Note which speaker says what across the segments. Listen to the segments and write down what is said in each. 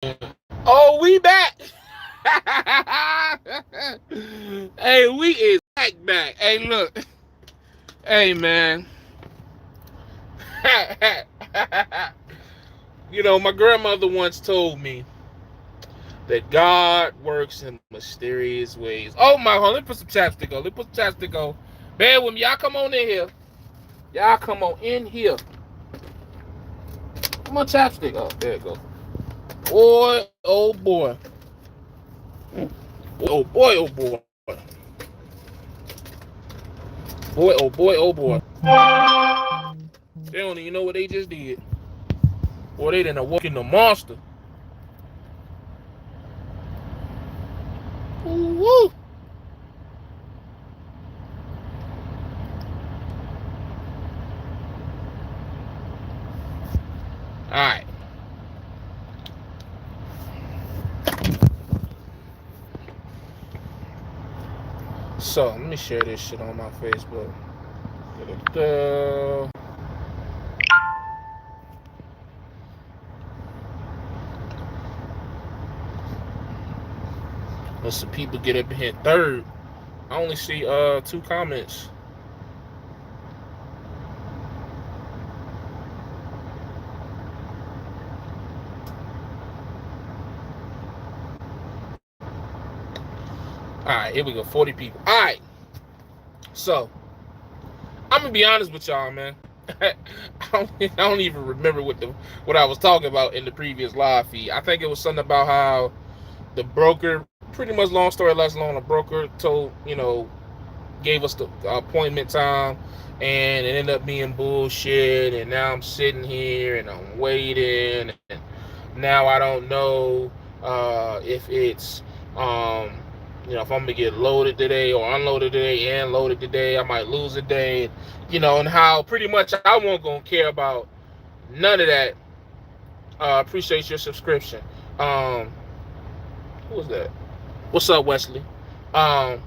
Speaker 1: Oh, we back. Hey, we is back. Hey, look. Hey, man. My grandmother once told me that God works in mysterious ways. Oh my, hold on, let me put some chapstick on. Let me put some chapstick on. Bear with me. Y'all come on in here. Y'all come on in here. Come on, chapstick. Oh, there you go. Boy, oh boy. Oh boy, oh boy. Boy, oh boy, oh boy. They don't even know what they just did. Boy, they done awoken the monster. Ooh, woo. Alright. So, let me share this shit on my Facebook. Let some people get up in here. Third, I only see 2 comments. Alright, here we go. 40 people. Alright. So, I'm gonna be honest with y'all, man. I don't even remember what I was talking about in the previous live feed. I think it was something about how the broker, pretty much long story less long, the broker gave us the appointment time, and it ended up being bullshit. And now I'm sitting here and I'm waiting, and now I don't know if it's if I'm gonna get loaded today or unloaded today and loaded today. I might lose a day, and how pretty much I won't gonna care about none of that. Appreciate your subscription. Who was that? What's up, Wesley? I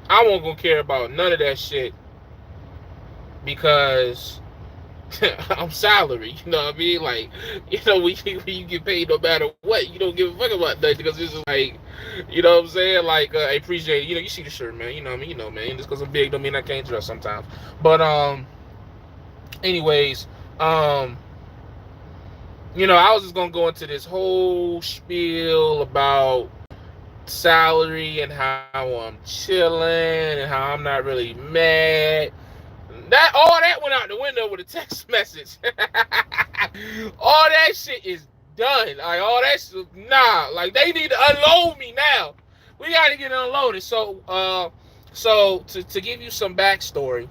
Speaker 1: won't gonna care about none of that shit because I'm salary. You know what I mean? Like, when you get paid no matter what, you don't give a fuck about that because it's just like, you know what I'm saying? Like, I appreciate it. You see the shirt, man. You know what I mean? Man. Just because I'm big don't mean I can't dress sometimes. But anyways, I was just gonna go into this whole spiel about salary and how I'm chilling and how I'm not really mad. All that went out the window with a text message. All that shit is done. Like, all that shit, nah. Like, they need to unload me now. We gotta get unloaded. So to give you some backstory,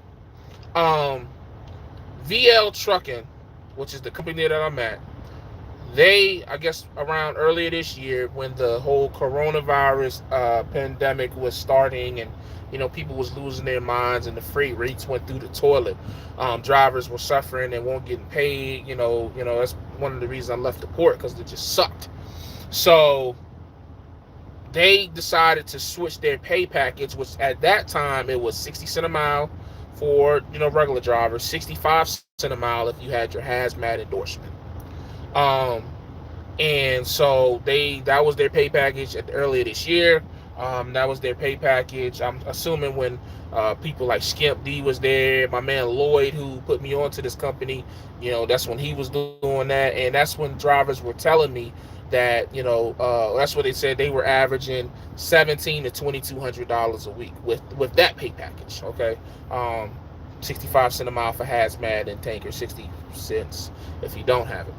Speaker 1: VL Trucking, which is the company that I'm at, they, I guess, around earlier this year when the whole coronavirus pandemic was starting and people was losing their minds and the freight rates went through the toilet, drivers were suffering and weren't getting paid. That's one of the reasons I left the port, because it just sucked. So they decided to switch their pay package, which at that time it was 60 cents a mile for regular drivers, 65 cents a mile if you had your hazmat endorsement. And so that was their pay package earlier this year. That was their pay package. I'm assuming when people like Skimp D was there, my man Lloyd, who put me onto this company, that's when he was doing that. And that's when drivers were telling me that, that's what they said, they were averaging $1,700 to $2,200 a week with that pay package. Okay. 65 cents a mile for hazmat and tanker, 60 cents if you don't have it.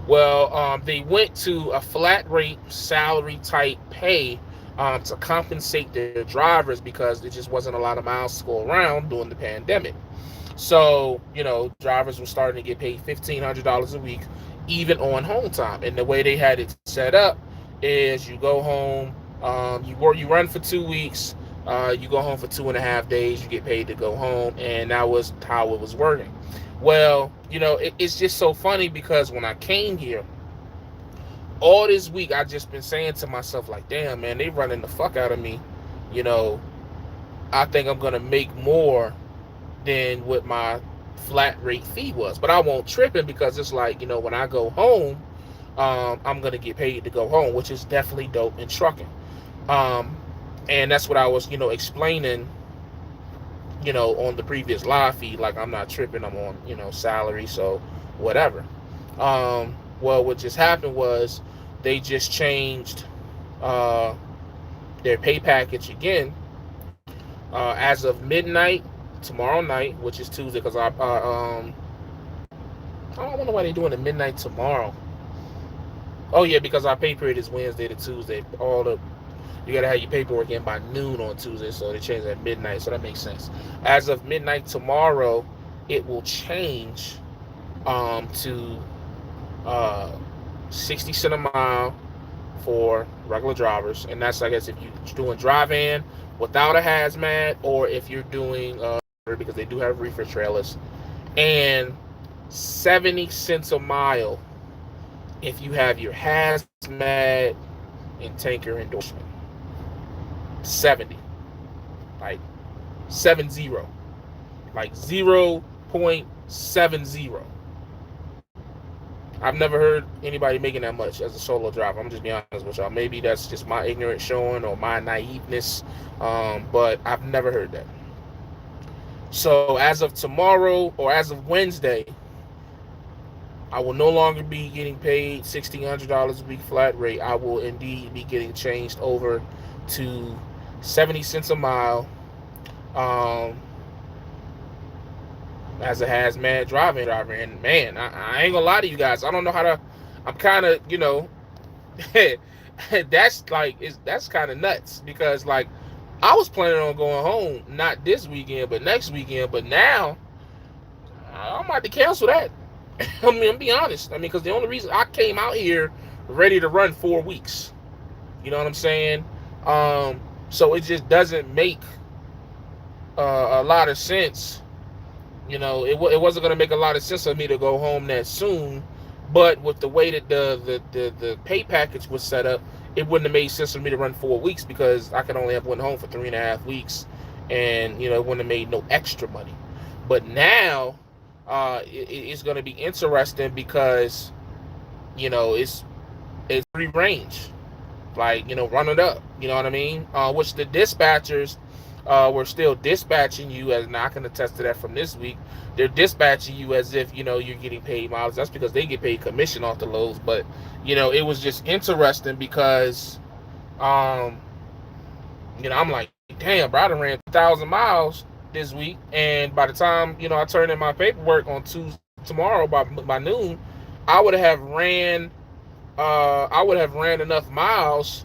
Speaker 1: Well, they went to a flat rate salary type pay to compensate their drivers because there just wasn't a lot of miles to go around during the pandemic. So, drivers were starting to get paid $1,500 a week, even on home time. And the way they had it set up is you go home, you run for 2 weeks, you go home for 2.5 days, you get paid to go home, and that was how it was working. Well, it's just so funny because when I came here, all this week I just been saying to myself, like, damn, man, they running the fuck out of me. I think I'm gonna make more than what my flat rate fee was, but I won't tripping because it's like, when I go home, I'm gonna get paid to go home, which is definitely dope in trucking. Um, and that's what I was, explaining, on the previous live feed. Like, I'm not tripping. I'm on, salary, so whatever. Well, what just happened was they just changed their pay package again as of midnight tomorrow night, which is Tuesday. Because I don't know why they're doing it midnight tomorrow. Oh yeah, because our pay period is Wednesday to Tuesday. You gotta have your paperwork in by noon on Tuesday, so they changed at midnight. So that makes sense. As of midnight tomorrow, it will change to 60 cents a mile for regular drivers, and that's, I guess, if you're doing drive-in without a hazmat, or if you're doing because they do have reefer trailers, and 70 cents a mile if you have your hazmat and tanker endorsement. 70, like 70, like 0.70. I've never heard anybody making that much as a solo driver. I'm just being honest with y'all. Maybe that's just my ignorance showing, or my naiveness, but I've never heard that. So as of tomorrow, or as of Wednesday, I will no longer be getting paid $1,600 a week flat rate. I will indeed be getting changed over to 70 cents a mile as a hazmat driver. And man, I ain't gonna lie to you guys. I don't know how to. I'm kind of, that's kind of nuts, because like I was planning on going home not this weekend but next weekend, but now I'm about to cancel that. I mean, I'm be honest. I mean, because the only reason I came out here ready to run 4 weeks, you know what I'm saying? So it just doesn't make a lot of sense. It wasn't going to make a lot of sense for me to go home that soon. But with the way that the pay package was set up, it wouldn't have made sense for me to run 4 weeks, because I could only have went home for 3.5 weeks, and it wouldn't have made no extra money. But now it's going to be interesting, because it's free range, like run it up, you know what I mean? Which the dispatchers were still dispatching you as, and I can attest to that from this week. They're dispatching you as if you're getting paid miles. That's because they get paid commission off the loads. But it was just interesting, because I'm like, damn, bro, I done ran 1,000 miles this week, and by the time I turn in my paperwork on Tuesday tomorrow by noon, I would have ran enough miles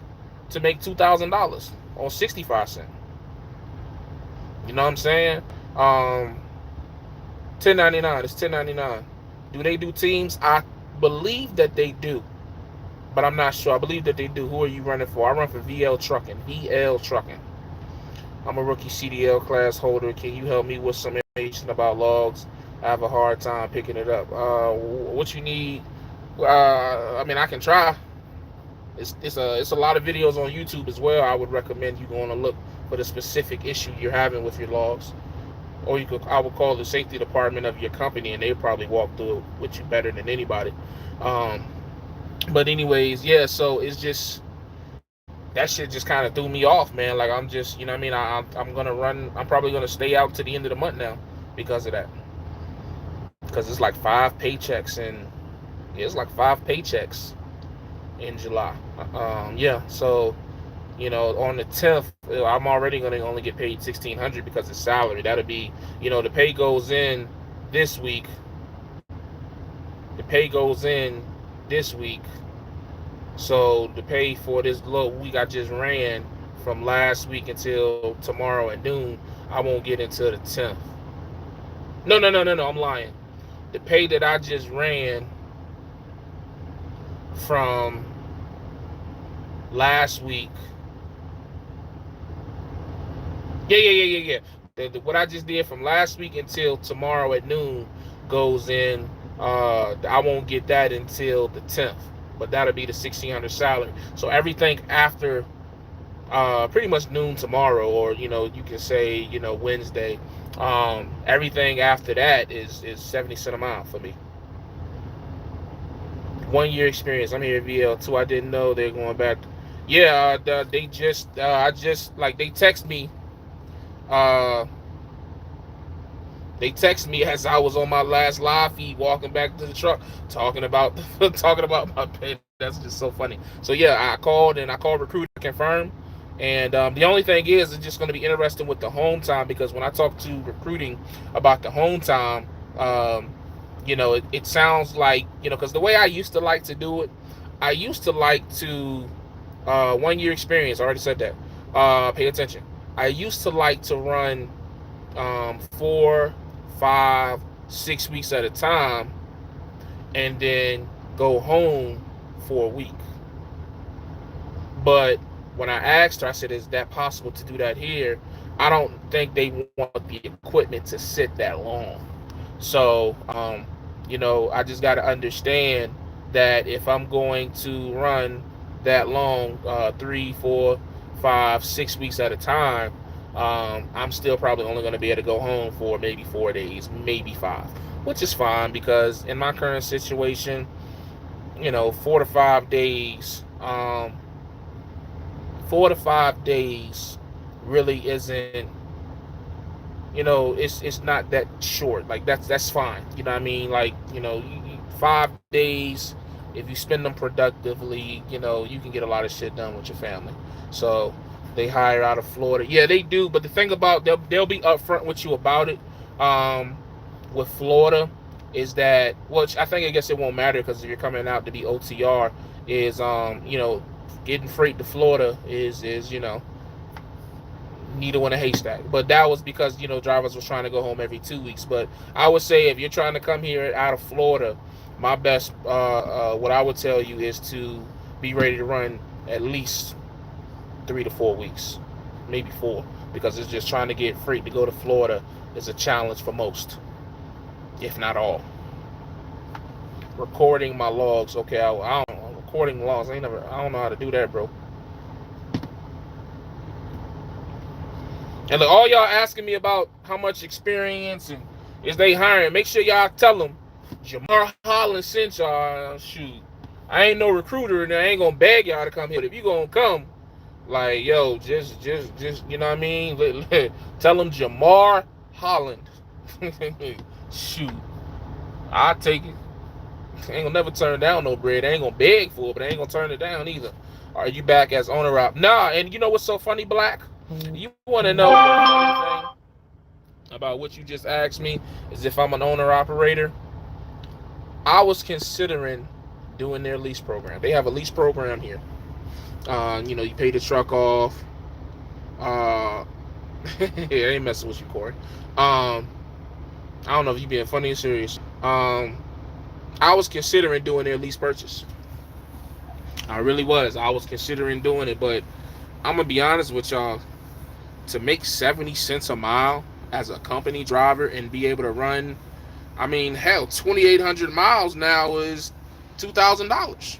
Speaker 1: to make $2,000 on 65 cents. You know what I'm saying? 1099. It's 1099. Do they do teams? I believe that they do, but I'm not sure. I believe that they do. Who are you running for? I run for VL Trucking. VL Trucking. I'm a rookie CDL class holder. Can you help me with some information about logs? I have a hard time picking it up. What you need? I mean, I can try. It's a lot of videos on YouTube as well. I would recommend you going to look for the specific issue you're having with your logs, or I would call the safety department of your company, and they'll probably walk through it with you better than anybody. But anyways, yeah. So it's just, that shit just kind of threw me off, man. Like, I'm just, you know what I mean? I'm gonna run. I'm probably gonna stay out to the end of the month now because of that. Because it's like 5 paychecks, and it's like 5 paychecks in July. Yeah. So, on the 10th, I'm already gonna only get paid $1,600 because it's salary. That'll be, the pay goes in this week. The pay goes in this week. So the pay for this little week I just ran from last week until tomorrow at noon, I won't get until the 10th. No, I'm lying. The pay that I just ran from last week. Yeah. What I just did from last week until tomorrow at noon goes in. I won't get that until the 10th. But that'll be the $1,600 salary. So everything after pretty much noon tomorrow, or you can say Wednesday, everything after that is 70 cents a mile for me. 1 year experience. I'm here at VL2. I didn't know they're going back. Yeah, they just I just like uh they text me as I was on my last live feed walking back to the truck talking about talking about my pay. That's just so funny. So yeah, I called recruiter to confirm. And the only thing is, it's just going to be interesting with the home time, because when I talk to recruiting about the home time, it sounds like, because the way I used to like to do it, I used to like to 1 year experience. I already said that. Pay attention. I used to like to run 4, 5, 6 weeks at a time, and then go home for a week. But when I asked her, I said, "Is that possible to do that here?" I don't think they want the equipment to sit that long. So, I just got to understand that if I'm going to run that long, 3, 4, 5, 6 weeks at a time, I'm still probably only going to be able to go home for maybe 4 days, maybe 5, which is fine, because in my current situation, 4 to 5 days, 4 to 5 days really isn't, it's not that short. Like that's fine. You know what I mean? Like, 5 days, if you spend them productively, you can get a lot of shit done with your family. So they hire out of Florida. Yeah, they do. But the thing about, they'll be upfront with you about it. With Florida is that, which I guess it won't matter, because if you're coming out to be OTR, is getting freight to Florida is needle in a haystack. But that was because drivers was trying to go home every 2 weeks. But I would say, if you're trying to come here out of Florida, my best what I would tell you is to be ready to run at least 3 to 4 weeks, maybe 4, because it's just trying to get freight to go to Florida is a challenge for most, if not all. Recording my logs. Okay, I don't know. Recording logs. I don't know how to do that, bro. And look, all y'all asking me about how much experience and is they hiring, make sure y'all tell them Jamar Holland sent y'all. Shoot, I ain't no recruiter, and I ain't gonna beg y'all to come here. But if you gonna come, like, yo, just you know what I mean? Tell them Jamar Holland. Shoot, I'll take it. Ain't gonna never turn down no bread. I ain't gonna beg for it, but I ain't gonna turn it down either. Are you back as owner op? Nah, and you know what's so funny, Black? You want to know the funny thing about what you just asked me is if I'm an owner operator. I was considering doing their lease program. They have a lease program here. You pay the truck off. I ain't messing with you, Corey. I don't know if you being funny or serious. I was considering doing their lease purchase. I really was. I was considering doing it, but I'm gonna be honest with y'all. To make 70 cents a mile as a company driver and be able to run, I mean, hell, 2,800 miles now is $2,000.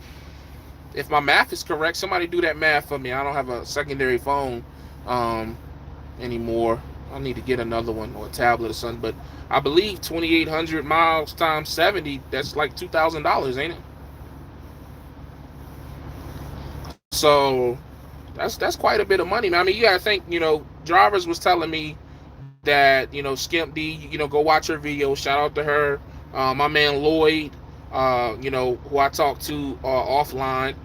Speaker 1: If my math is correct, somebody do that math for me. I don't have a secondary phone anymore. I need to get another one, or a tablet or something. But I believe 2,800 miles times 70, that's like $2,000, ain't it? So that's quite a bit of money, man. I mean, you gotta think, drivers was telling me that, Skimp D, go watch her video. Shout out to her. My man Lloyd, who I talked to offline.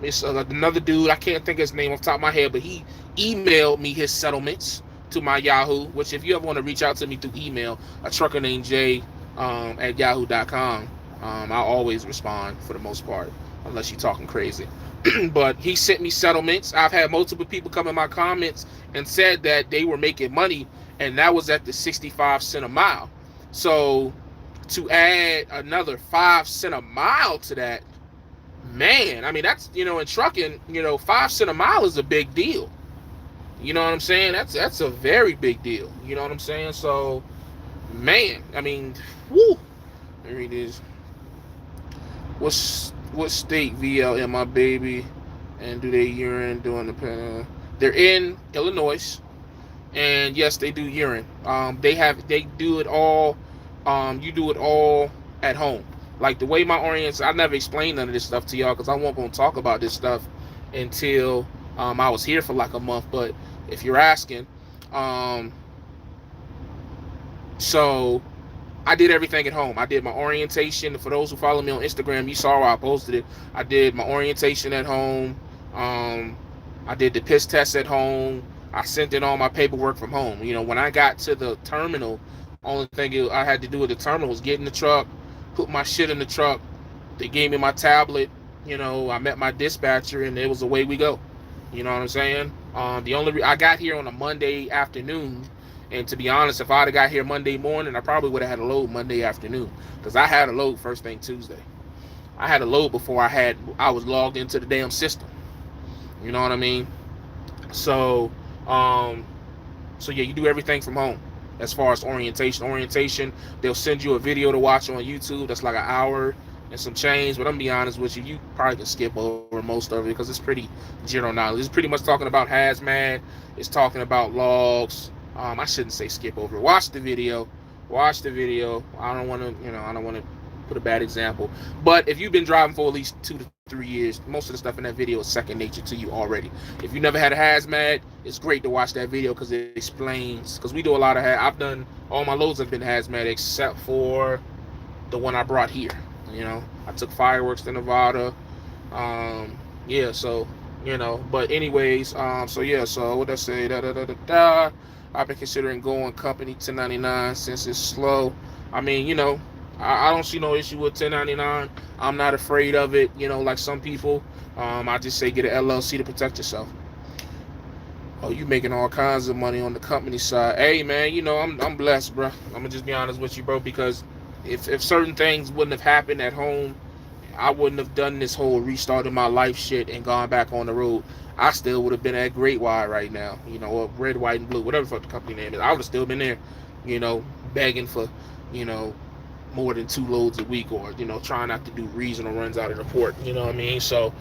Speaker 1: It's another dude, I can't think of his name off the top of my head, but he emailed me his settlements to my Yahoo, which if you ever want to reach out to me through email, a trucker named Jay at yahoo.com. I always respond for the most part, unless you're talking crazy. But he sent me settlements. I've had multiple people come in my comments and said that they were making money, and that was at the 65 cent a mile. So to add another 5 cent a mile to that, man, I mean, that's, in trucking, 5 cent a mile is a big deal. You know what I'm saying? That's a very big deal. You know what I'm saying? So, man, I mean, woo. There it is. What state VL in my baby? And do they urine during the they're in Illinois, and yes, they do urine. They do it all. You do it all at home. Like the way my orientation, I never explained none of this stuff to y'all because I wasn't gonna talk about this stuff until I was here for like a month. But if you're asking, so I did everything at home. I did my orientation. For those who follow me on Instagram, you saw where I posted it. I did my orientation at home. I did the piss test at home. I sent in all my paperwork from home. You know, when I got to the terminal, only thing I had to do at the terminal was get in the truck, put my shit in the truck. They gave me my tablet. You know, I met my dispatcher, and it was away we go. You know what I'm saying? I got here on a Monday afternoon, and to be honest, if I'd have got here Monday morning, I probably would have had a load Monday afternoon, because I had a load first thing Tuesday. I had a load before I was logged into the damn system. You know what I mean? So, so yeah, you do everything from home. As far as orientation, they'll send you a video to watch on YouTube. That's like an hour and some change. But I'm gonna be honest with you, you probably can skip over most of it because it's pretty general knowledge. It's pretty much talking about hazmat. It's talking about logs. I shouldn't say skip over. Watch the video. I don't want to put a bad example. But if you've been driving for at least 2 to 3 years, most of the stuff in that video is second nature to you already. If you never had a hazmat, it's great to watch that video because it explains. Because we do a lot of I've done, all my loads have been hazmat except for the one I brought here. You know, I took fireworks to Nevada. Yeah, so, you know, but anyways, so yeah, so what I say, I've been considering going company 1099 since it's slow. I mean, you know, I don't see no issue with 1099. I'm not afraid of it, you know, like some people. I just say get an LLC to protect yourself. Oh, you making all kinds of money on the company side. Hey, man, you know, I'm blessed, bro. I'm going to just be honest with you, bro, because if certain things wouldn't have happened at home, I wouldn't have done this whole restarting my life shit and gone back on the road. I still would have been at Great Wide right now, you know, or Red, White, and Blue, whatever the fuck the company name is. I would have still been there, you know, begging for, you know, more than 2 loads a week, or, you know, trying not to do regional runs out of the port, you know what I mean? So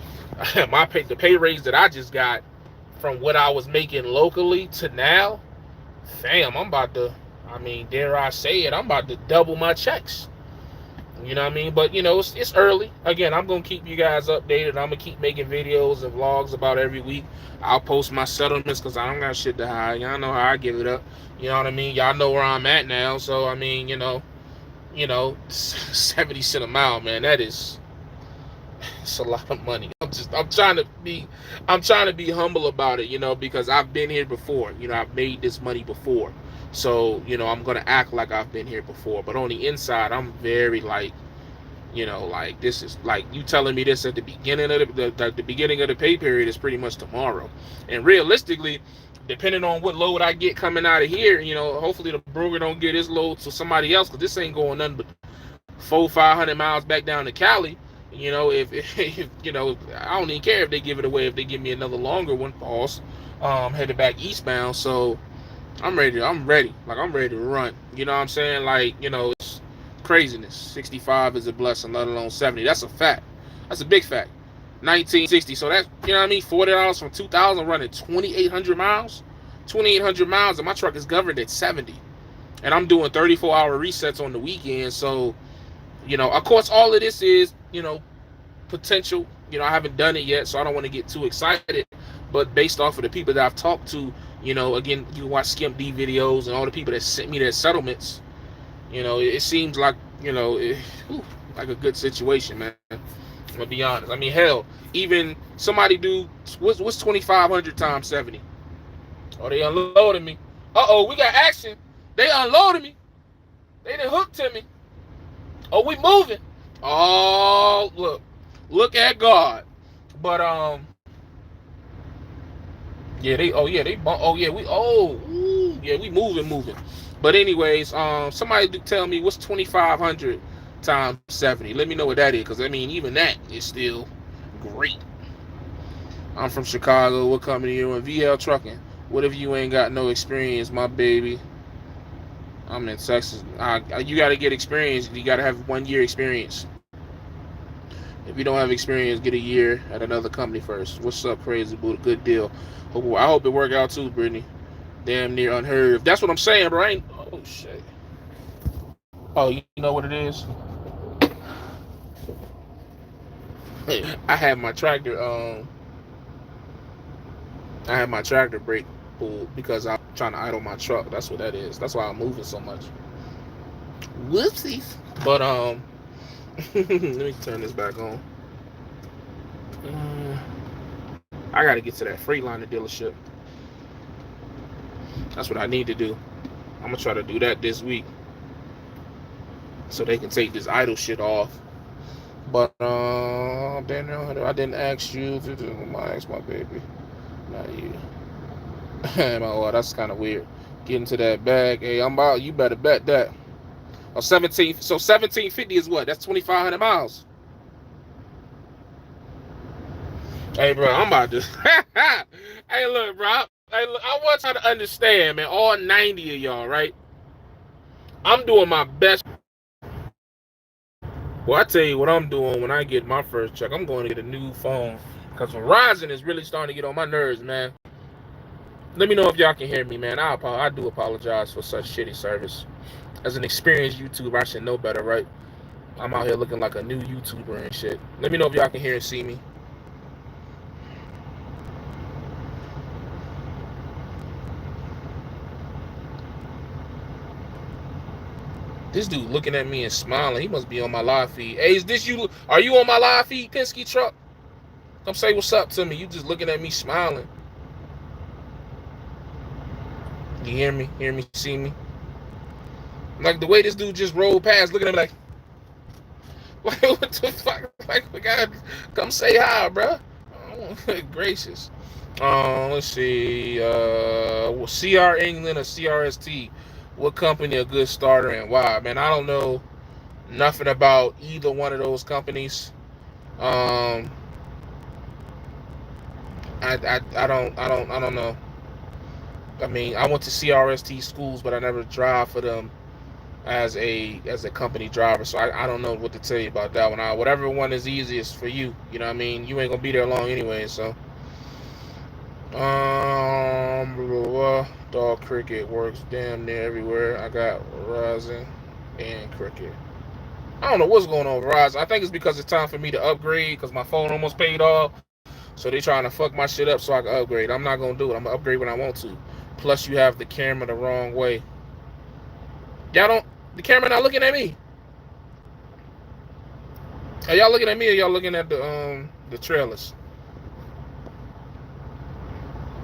Speaker 1: the pay raise that I just got from what I was making locally to now, fam, I'm about to, I mean, dare I say it, I'm about to double my checks. You know what I mean? But, you know, it's early. Again, I'm going to keep you guys updated. I'm going to keep making videos and vlogs about every week. I'll post my settlements because I don't got shit to hide. Y'all know how I give it up. You know what I mean? Y'all know where I'm at now. So, I mean, you know, 70 cents a mile, man, it's a lot of money. I'm trying to be humble about it, you know, because I've been here before. You know, I've made this money before. So, you know, I'm going to act like I've been here before. But on the inside, I'm very like, you know, like this is like you telling me this at the beginning of the beginning of the pay period is pretty much tomorrow. And realistically, depending on what load I get coming out of here, you know, hopefully the broker don't get his load to somebody else, because this ain't going nothing but 400-500 miles back down to Cali. You know, if you know, I don't even care if they give it away, if they give me another longer one, pause, headed back eastbound. So I'm ready. Like, I'm ready to run. You know what I'm saying? Like, you know, it's craziness. 65 is a blessing, let alone 70. That's a fact. That's a big fact. 1960. So that's, you know what I mean? $40 from 2000 running 2,800 miles. 2,800 miles, and my truck is governed at 70. And I'm doing 34-hour resets on the weekend. So, you know, of course, all of this is, you know, potential. You know, I haven't done it yet, so I don't want to get too excited. But based off of the people that I've talked to, you know, again, you watch Skimp D videos and all the people that sent me their settlements, you know, it seems like, you know, like a good situation, man. I'm gonna be honest. I mean, hell, even somebody do what's 2,500 times 70? Oh, they unloaded me. We got action. They unloaded me. They done hooked to me. Oh, we moving. Oh, look at God. But yeah, we moving. But anyways, somebody do tell me what's 2,500 times 70. Let me know what that is, because I mean, even that is still great. I'm from Chicago. What company you in? VL Trucking. What if you ain't got no experience, my baby? I'm in Texas. You got to get experience. You got to have 1 year experience. If you don't have experience, get a year at another company first. What's up, Crazy Buddha? Good deal. I hope it work out too, Brittany. Damn near unheard of. That's what I'm saying, bro. Oh, shit. Oh, you know what it is? I had my tractor brake pulled because I'm trying to idle my truck. That's what that is. That's why I'm moving so much. Whoopsies. But let me turn this back on. I gotta get to that Freightliner dealership. That's what I need to do. I'm gonna try to do that this week, so they can take this idle shit off. But Daniel, I didn't ask you. I asked my baby, not you. Oh, that's kind of weird. Get into that bag. Hey, I'm out. You better bet that. Oh, 17. So 1750 is what? That's 2,500 miles. Hey, bro, I'm about to. Hey, look, bro. Hey, look, I want y'all to understand, man. All 90 of y'all, right? I'm doing my best. Well, I tell you what I'm doing when I get my first check. I'm going to get a new phone because Verizon is really starting to get on my nerves, man. Let me know if y'all can hear me, man. I do apologize for such shitty service. As an experienced YouTuber, I should know better, right? I'm out here looking like a new YouTuber and shit. Let me know if y'all can hear and see me. This dude looking at me and smiling. He must be on my live feed. Hey, is this you? Are you on my live feed, Penske Truck? Come say what's up to me. You just looking at me smiling. You hear me? Hear me? See me? Like the way this dude just rolled past, looking at me like what the fuck? Like, we gotta come say hi, bro. Oh, gracious. Let's see. CR England or CRST? What company a good starter and why? Man, I don't know nothing about either one of those companies. I don't know. I mean, I went to CRST schools, but I never drive for them as a company driver, so I don't know what to tell you about that one. Whatever one is easiest for you, you know what I mean? You ain't gonna be there long anyway, so. Dog Cricket works damn near everywhere. I got Verizon and Cricket. I don't know what's going on with Verizon. I think it's because it's time for me to upgrade because my phone almost paid off. So they trying to fuck my shit up so I can upgrade. I'm not gonna do it. I'm gonna upgrade when I want to. Plus you have the camera the wrong way. The camera not looking at me. Are y'all looking at me or y'all looking at the trailers?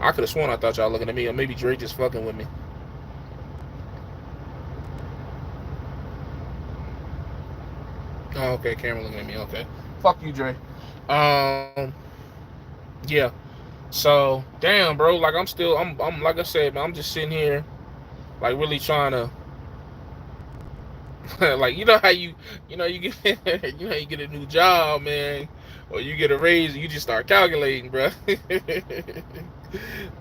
Speaker 1: I could have sworn I thought y'all looking at me, or maybe Dre just fucking with me. Oh, okay, camera looking at me. Okay, fuck you, Dre. Yeah. So, damn, bro. Like I'm like I said, man. I'm just sitting here, like really trying to, like you know how you get you get a new job, man, or you get a raise, you just start calculating, bro.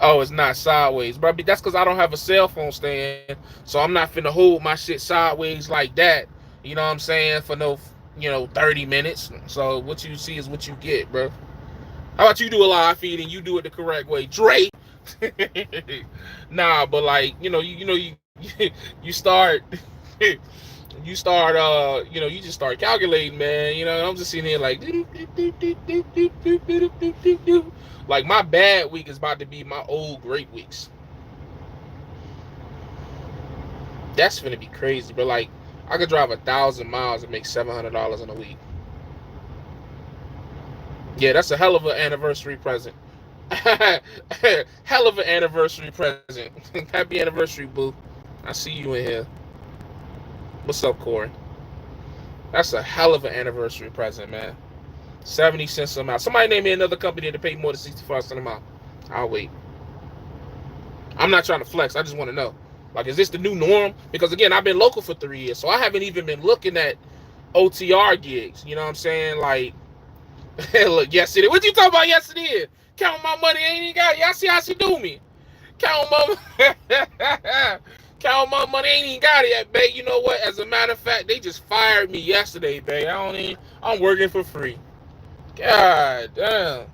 Speaker 1: Oh, it's not sideways, bro. That's because I don't have a cell phone stand, so I'm not finna hold my shit sideways like that. You know what I'm saying? For no, 30 minutes. So what you see is what you get, bro. How about you do a live feed and you do it the correct way, Dre? Nah, but like you start. You start, you just start calculating, man. I'm just sitting here like, like my bad week is about to be my old great weeks. That's gonna be crazy, but like, I could drive 1,000 miles and make $700 in a week. Yeah, that's a hell of an anniversary present. Hell of an anniversary present. Happy anniversary, boo. I see you in here. What's up, Corey? That's a hell of an anniversary present, man. 70 cents a mile. Somebody name me another company that paid more than 65 cents a mile. I'll wait. I'm not trying to flex. I just want to know. Like, is this the new norm? Because, again, I've been local for 3 years, so I haven't even been looking at OTR gigs. You know what I'm saying? Like, look, yes, it is. What you talking about? Yes, it is. Count my money. Ain't even got it. Y'all see how she do me. Count my money. Ain't even got it yet, babe. You know what? As a matter of fact, they just fired me yesterday, babe. I'm working for free. God damn.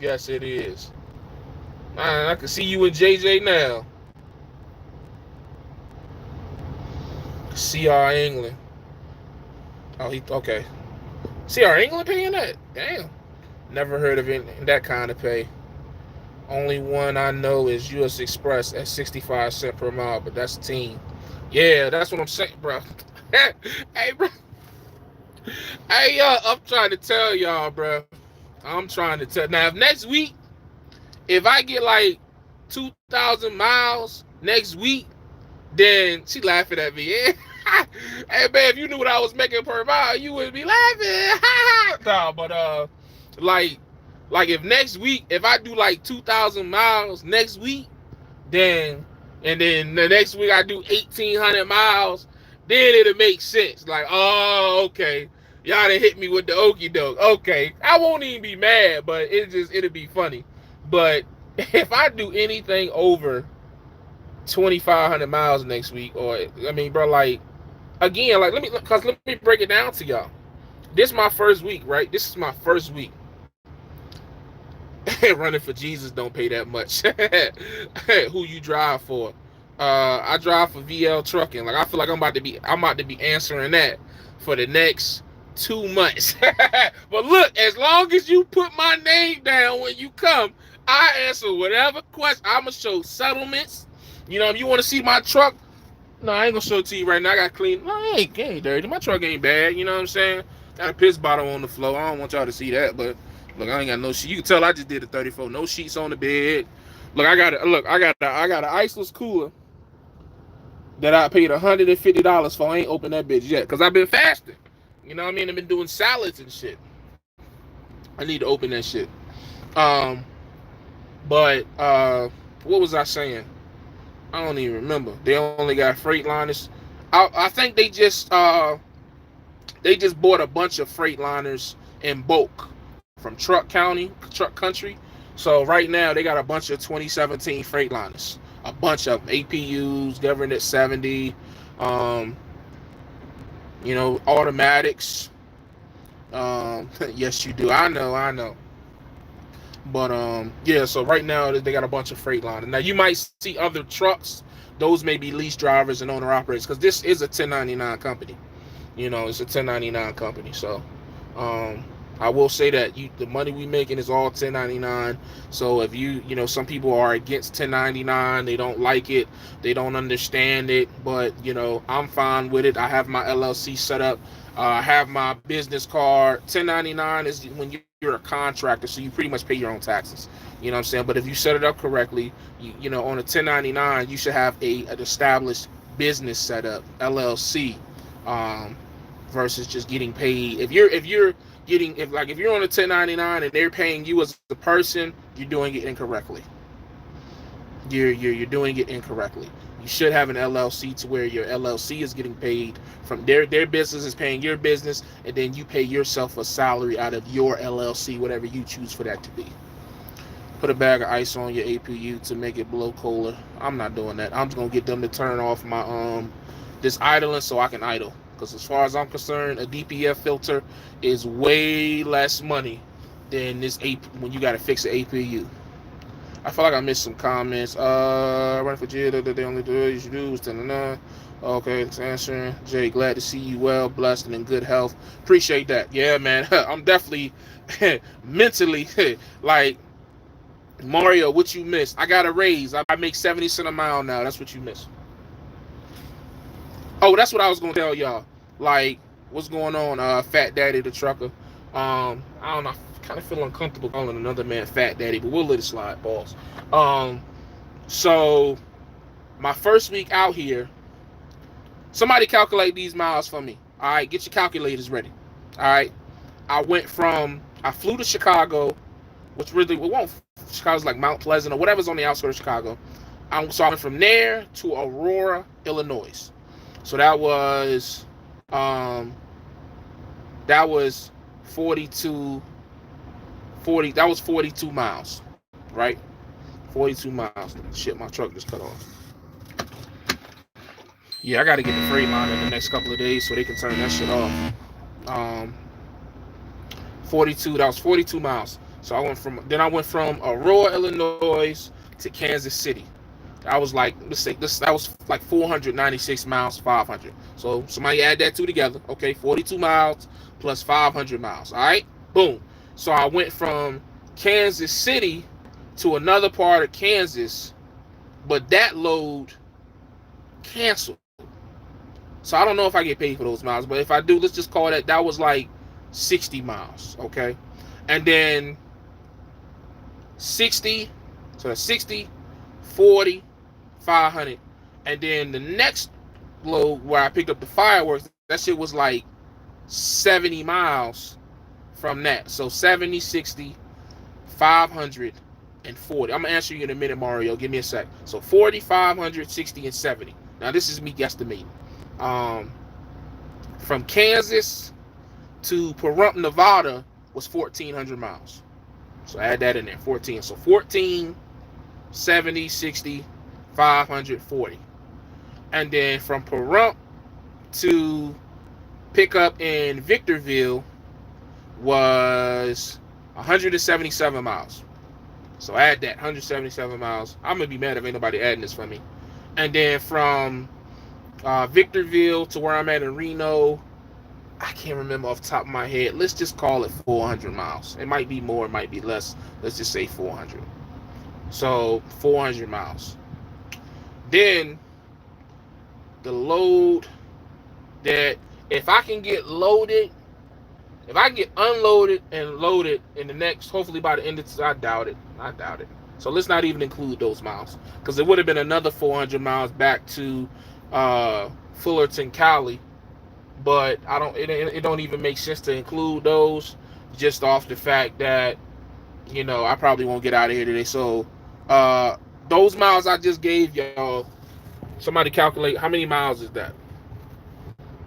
Speaker 1: Yes, it is. I can see you and JJ now. CR England. Oh, okay. CR England paying that? Damn. Never heard of it, that kind of pay. Only one I know is US Express at 65 cents per mile, but that's a team. Yeah, that's what I'm saying, bro. Hey, bro. Hey, y'all, I'm trying to tell y'all, bro. I'm trying to tell. Now, if next week, if I get like 2,000 miles next week, then she laughing at me. Yeah. Hey, man, if you knew what I was making per mile, you would be laughing. No, but like, like if next week, if I do like 2,000 miles next week, then and then the next week I do 1,800 miles, then it'll make sense. Like, oh, okay, y'all done hit me with the okie doke. Okay, I won't even be mad, but it'll be funny. But if I do anything over 2,500 miles next week, or I mean, bro, like again, like let me break it down to y'all. This is my first week, right? This is my first week. Running for Jesus don't pay that much. Who you drive for? I drive for VL Trucking. Like I feel like I'm about to be answering that for the next 2 months. But look, as long as you put my name down when you come, I answer whatever question. I'ma show settlements. You know, if you want to see my truck, no, I ain't gonna show it to you right now. I got clean. No, it ain't dirty. My truck ain't bad. You know what I'm saying? Got a piss bottle on the floor. I don't want y'all to see that, but look, I ain't got no sheet. You can tell I just did a 34. No sheets on the bed. Look, I got an iceless cooler that I paid $150 for. I ain't opened that bitch yet because I've been fasting. You know what I mean? I've been doing salads and shit. I need to open that shit. Um, but what was I saying? I don't even remember. They only got Freightliners. I think they just bought a bunch of Freightliners in bulk from Truck Country. So right now they got a bunch of 2017 Freightliners. A bunch of APUs governed at 70. You know, automatics. Yes, you do. I know. But yeah, so right now they got a bunch of Freightliners. Now you might see other trucks; those may be lease drivers and owner operators because this is a 1099 company. You know, it's a 1099 company. So I will say that the money we making is all 1099. So if you know, some people are against 1099, they don't like it, they don't understand it, but you know, I'm fine with it. I have my LLC set up. I have my business card. 1099 is when you're a contractor, so you pretty much pay your own taxes. You know what I'm saying? But if you set it up correctly, you know, on a 1099, you should have an established business setup, LLC, versus just getting paid. If you're if you're on a 1099 and they're paying you as a person, you're doing it incorrectly. You're doing it incorrectly. You should have an LLC to where your LLC is getting paid from their business is paying your business, and then you pay yourself a salary out of your LLC, whatever you choose for that to be. Put a bag of ice on your APU to make it blow colder. I'm not doing that. I'm just gonna get them to turn off my this idling so I can idle. Because as far as I'm concerned, a DPF filter is way less money than this when you got to fix the APU. I feel like I missed some comments. Running for jail, they only do you should do. Okay, it's answering. Jay, glad to see you well, blessed, and in good health. Appreciate that. Yeah, man. I'm definitely mentally like Mario. What you missed? I got a raise. I make 70 cents a mile now. That's what you missed. Oh, that's what I was gonna tell y'all. Like, what's going on, Fat Daddy the trucker? I don't know. I kind of feel uncomfortable calling another man Fat Daddy, but we'll let it slide, balls. So my first week out here, somebody calculate these miles for me. All right, get your calculators ready. All right, I flew to Chicago, which really Chicago's like Mount Pleasant or whatever's on the outskirts of Chicago. So I went from there to Aurora, Illinois. So that was 42 miles, right? 42 miles. Shit, my truck just cut off. Yeah, I got to get the Freightliner in the next couple of days so they can turn that shit off. 42. That was 42 miles. So I went from Aurora, Illinois to Kansas City. I was like, let's say this, that was like 496 miles, 500. So somebody add that two together. Okay, 42 miles plus 500 miles. All right, boom. So I went from Kansas City to another part of Kansas, but that load canceled. So I don't know if I get paid for those miles, but if I do, let's just call that was like 60 miles. Okay, and then 60, so that's 60, 40, 500, and then the next load where I picked up the fireworks, that shit was like 70 miles from that. So 70, 60, 500, and 40. I'm gonna answer you in a minute, Mario. Give me a sec. So 40, 500, 60, and 70. Now this is me guesstimating. From Kansas to Pahrump, Nevada was 1,400 miles. So add that in there, 14. So 14, 70, 60, 500, 40. And then from Pahrump to pick up in Victorville was 177 miles. So add that, 177 miles. I'm going to be mad if ain't nobody adding this for me. And then from Victorville to where I'm at in Reno, I can't remember off the top of my head. Let's just call it 400 miles. It might be more, it might be less. Let's just say 400. So 400 miles. Then the load that if I can get loaded, if I can get unloaded and loaded in the next, hopefully by the end of I doubt it. So let's not even include those miles, because it would have been another 400 miles back to Fullerton, Cali. But I don't. It don't even make sense to include those, just off the fact that, you know, I probably won't get out of here today. So those miles I just gave y'all, somebody calculate how many miles is that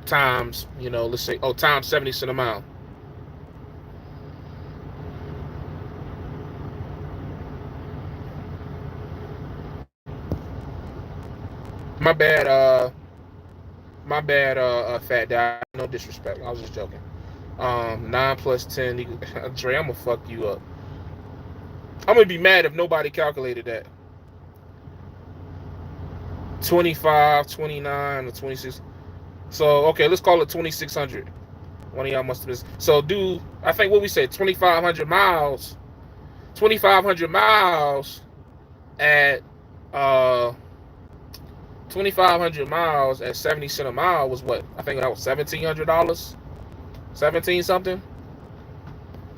Speaker 1: times, you know, let's say, times 70 cents a mile. My bad, fat dad. No disrespect. I was just joking. 9 plus 10. Dre, I'm gonna fuck you up. I'm gonna be mad if nobody calculated that. 25, 29, or 26. So okay, let's call it 2,600. One of y'all must have been. So I think what we said, 2,500 miles. 2,500 miles at 2,500 miles at 70 cents a mile was what? I think that was $1,700. 17 something.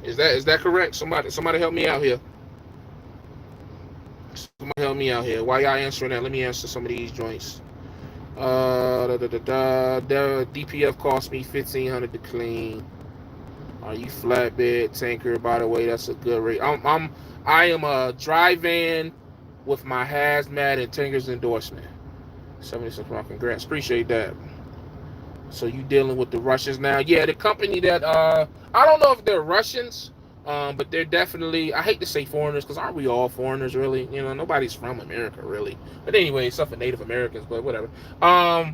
Speaker 1: Is that correct? Somebody help me out here. Somebody help me out here. While y'all answering that, let me answer some of these joints. The DPF cost me $1,500 to clean. Are you flatbed tanker? By the way, that's a good rate. I am a dry van with my hazmat and tanker's endorsement. 76 rock, congrats. Appreciate that. So you dealing with the Russians now? Yeah, the company that I don't know if they're Russians, but they're definitely, I hate to say foreigners, because aren't we all foreigners really? You know, nobody's from America really. But anyway, except for Native Americans, but whatever. But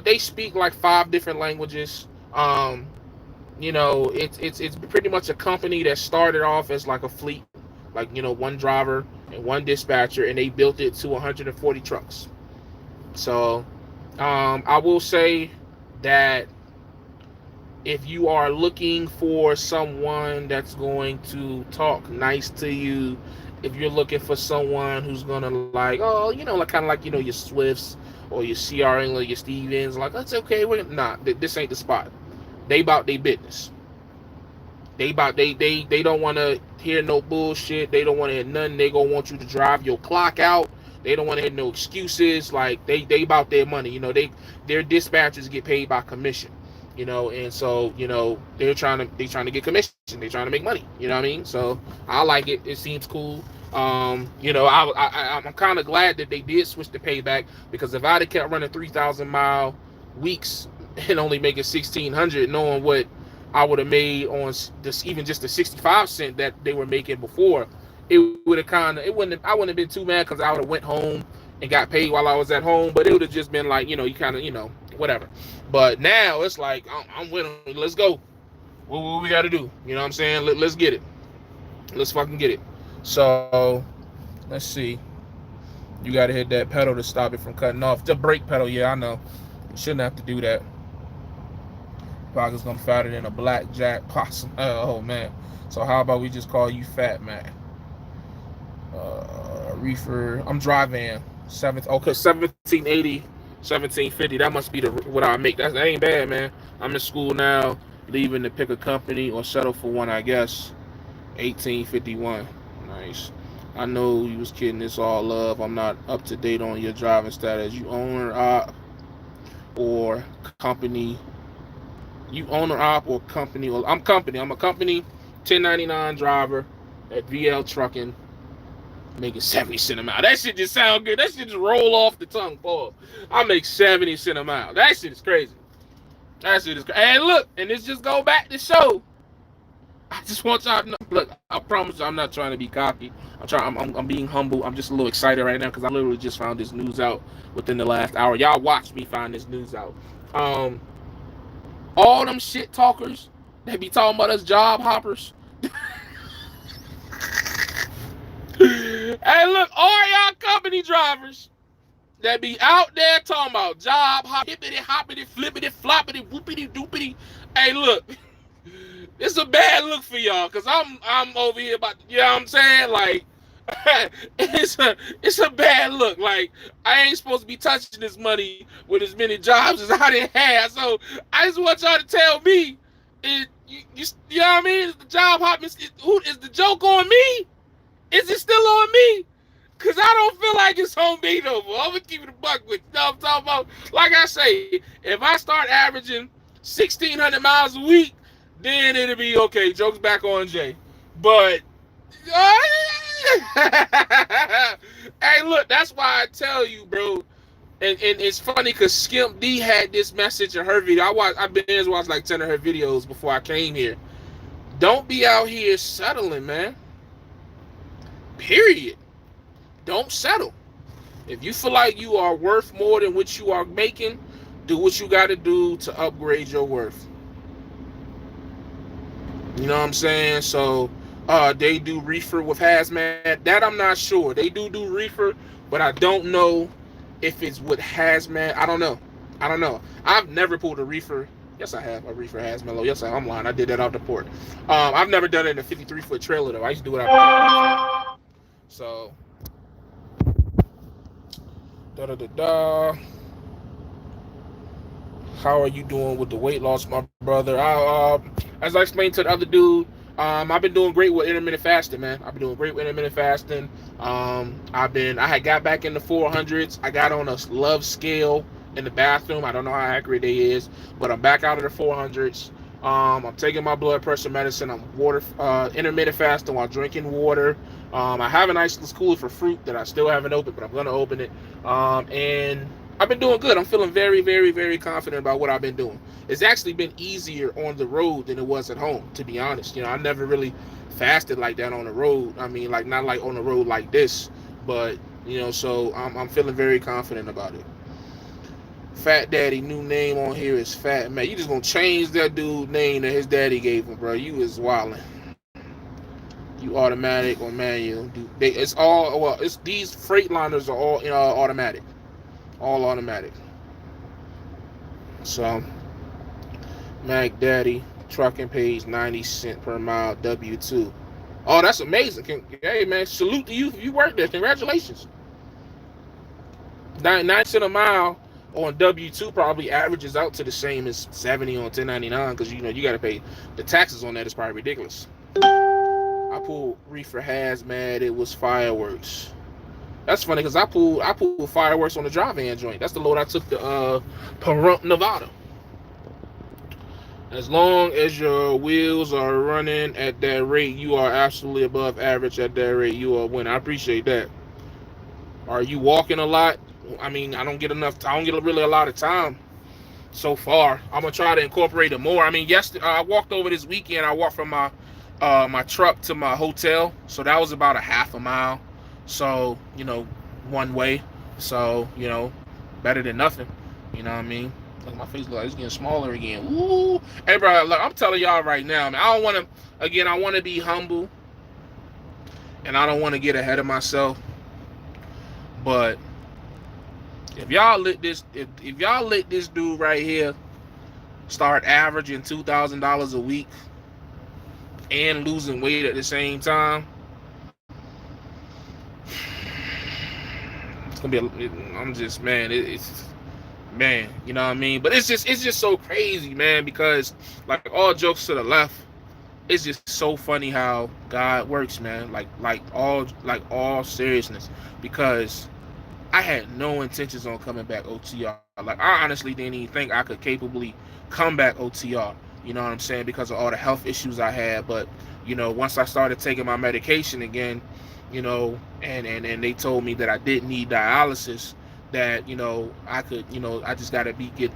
Speaker 1: they speak like 5 different languages. You know, it's pretty much a company that started off as like a fleet, like, you know, one driver and one dispatcher, and they built it to 140 trucks. So I will say that if you are looking for someone that's going to talk nice to you, if you're looking for someone who's gonna like, oh, you know, like kind of like, you know, your Swifts or your CRN or your Stevens, like, that's okay. This ain't the spot. They about their business. They don't want to hear no bullshit. They don't want to hear nothing. They gonna want you to drive your clock out. They don't want to hear no excuses. Like, they about their money. You know, their dispatchers get paid by commission. You know, and so, you know, they trying to get commission. They trying to make money. You know what I mean? So I like it. It seems cool. You know, I'm kind of glad that they did switch the payback, because if I'd have kept running 3,000 mile weeks and only making 1,600, knowing what I would have made on this, even just the 65 cent that they were making before, it would have I wouldn't have been too mad, because I would have went home and got paid while I was at home. But it would have just been like, you know, you kind of, you know, whatever. But now it's like, I'm with them. Let's go. What we got to do? You know what I'm saying? Let's get it. Let's fucking get it. So Let's see. You gotta hit that pedal to stop it from cutting off. The brake pedal, yeah, I know. You shouldn't have to do that. Pocket's gonna fight it in a blackjack possum. Oh man. So how about we just call you Fat Man? Reefer. I'm driving. 1780, 1750. That must be what I make. That ain't bad, man. I'm in school now, leaving to pick a company or settle for one, I guess. 1851. Nice. I know you was kidding. It's all love. I'm not up to date on your driving status. You owner op or company? You owner op or company? Well, I'm company. I'm a company 1099 driver at VL Trucking, making 70 cents a mile. That shit just sound good. That shit just roll off the tongue, Paul. I make 70 cents a mile. That shit is crazy. That shit is crazy. And look, and this just go back to show. I just want y'all to know. Look, I promise you, I'm not trying to be cocky. I'm being humble. I'm just a little excited right now because I literally just found this news out within the last hour. Y'all watched me find this news out. All them shit talkers that be talking about us job hoppers. Hey, look, all y'all company drivers that be out there talking about job hop, hippity hoppity, flippity floppity, whoopity doopity. Hey, look. It's a bad look for y'all, cause I'm over here about, you know what I'm saying? Like, it's a bad look. Like, I ain't supposed to be touching this money with as many jobs as I didn't have. So I just want y'all to tell me, you know what I mean? Is the job hopping? Is the joke on me? Is it still on me? Cause I don't feel like it's on me no more. I'm gonna keep it a buck with you. Know what I'm talking about? Like I say, if I start averaging 1,600 miles a week, then it'll be okay. Joke's back on Jay. But hey, look, that's why I tell you, bro. And it's funny because Skimp D had this message in her video. I've been watched like 10 of her videos before I came here. Don't be out here settling, man. Period. Don't settle. If you feel like you are worth more than what you are making, do what you got to do to upgrade your worth. You know what I'm saying? So they do reefer with hazmat. That I'm not sure. They do reefer, but I don't know if it's with hazmat. I don't know. I've never pulled a reefer. Yes, I have a reefer hazmat. Yes, I'm lying. I did that off the port. I've never done it in a 53-foot trailer though. I used to do it out the So How are you doing with the weight loss, my brother? As I explained to the other dude, I've been doing great with intermittent fasting, man. I've been doing great with intermittent fasting. I had got back in the 400s. I got on a love scale in the bathroom. I don't know how accurate it is, but I'm back out of the 400s. I'm taking my blood pressure medicine. I'm intermittent fasting while drinking water. I have an iceless cooler for fruit that I still haven't opened, but I'm going to open it. And I've been doing good. I'm feeling very, very, very confident about what I've been doing. It's actually been easier on the road than it was at home, to be honest. You know, I never really fasted like that on the road. I mean, like not like on the road like this, but you know, so I'm feeling very confident about it. Fat Daddy, new name on here is Fat Man. You just gonna change that dude's name that his daddy gave him, bro. You is wildin'. You automatic or manual? It's all It's these Freightliners are all automatic. All automatic. So, Mac Daddy, trucking pays 90 cents per mile, W2. Oh, that's amazing. Hey, man, salute to you if you work there. Congratulations. 9 cents a mile on W2 probably averages out to the same as 70 on 1099 because, you know, you got to pay the taxes on that. Is probably ridiculous. I pulled reefer hazmat. It was fireworks. That's funny because I pulled fireworks on the drive-in joint. That's the load I took to Pahrump, Nevada. As long as your wheels are running at that rate, you are absolutely above average at that rate. You are winning. I appreciate that. Are you walking a lot? I mean, I don't get really a lot of time so far. I'm gonna try to incorporate it more. I mean, yesterday I walked over this weekend. I walked from my truck to my hotel, so that was about a half a mile. So, you know, one way. So, you know, better than nothing. You know what I mean? Look, my face looks like it's getting smaller again. Ooh. Hey, bro, look, I'm telling y'all right now, man, I want to be humble. And I don't want to get ahead of myself. But if y'all let this, if y'all let this dude right here start averaging $2,000 a week and losing weight at the same time, it's gonna be. I'm just, man. It's man, you know what I mean. But it's just so crazy, man. Because like all jokes to the left, it's just so funny how God works, man. Like all seriousness, because I had no intentions on coming back OTR. Like I honestly didn't even think I could capably come back OTR. You know what I'm saying? Because of all the health issues I had. But once I started taking my medication again, and they told me that I didn't need dialysis, that I could, I just gotta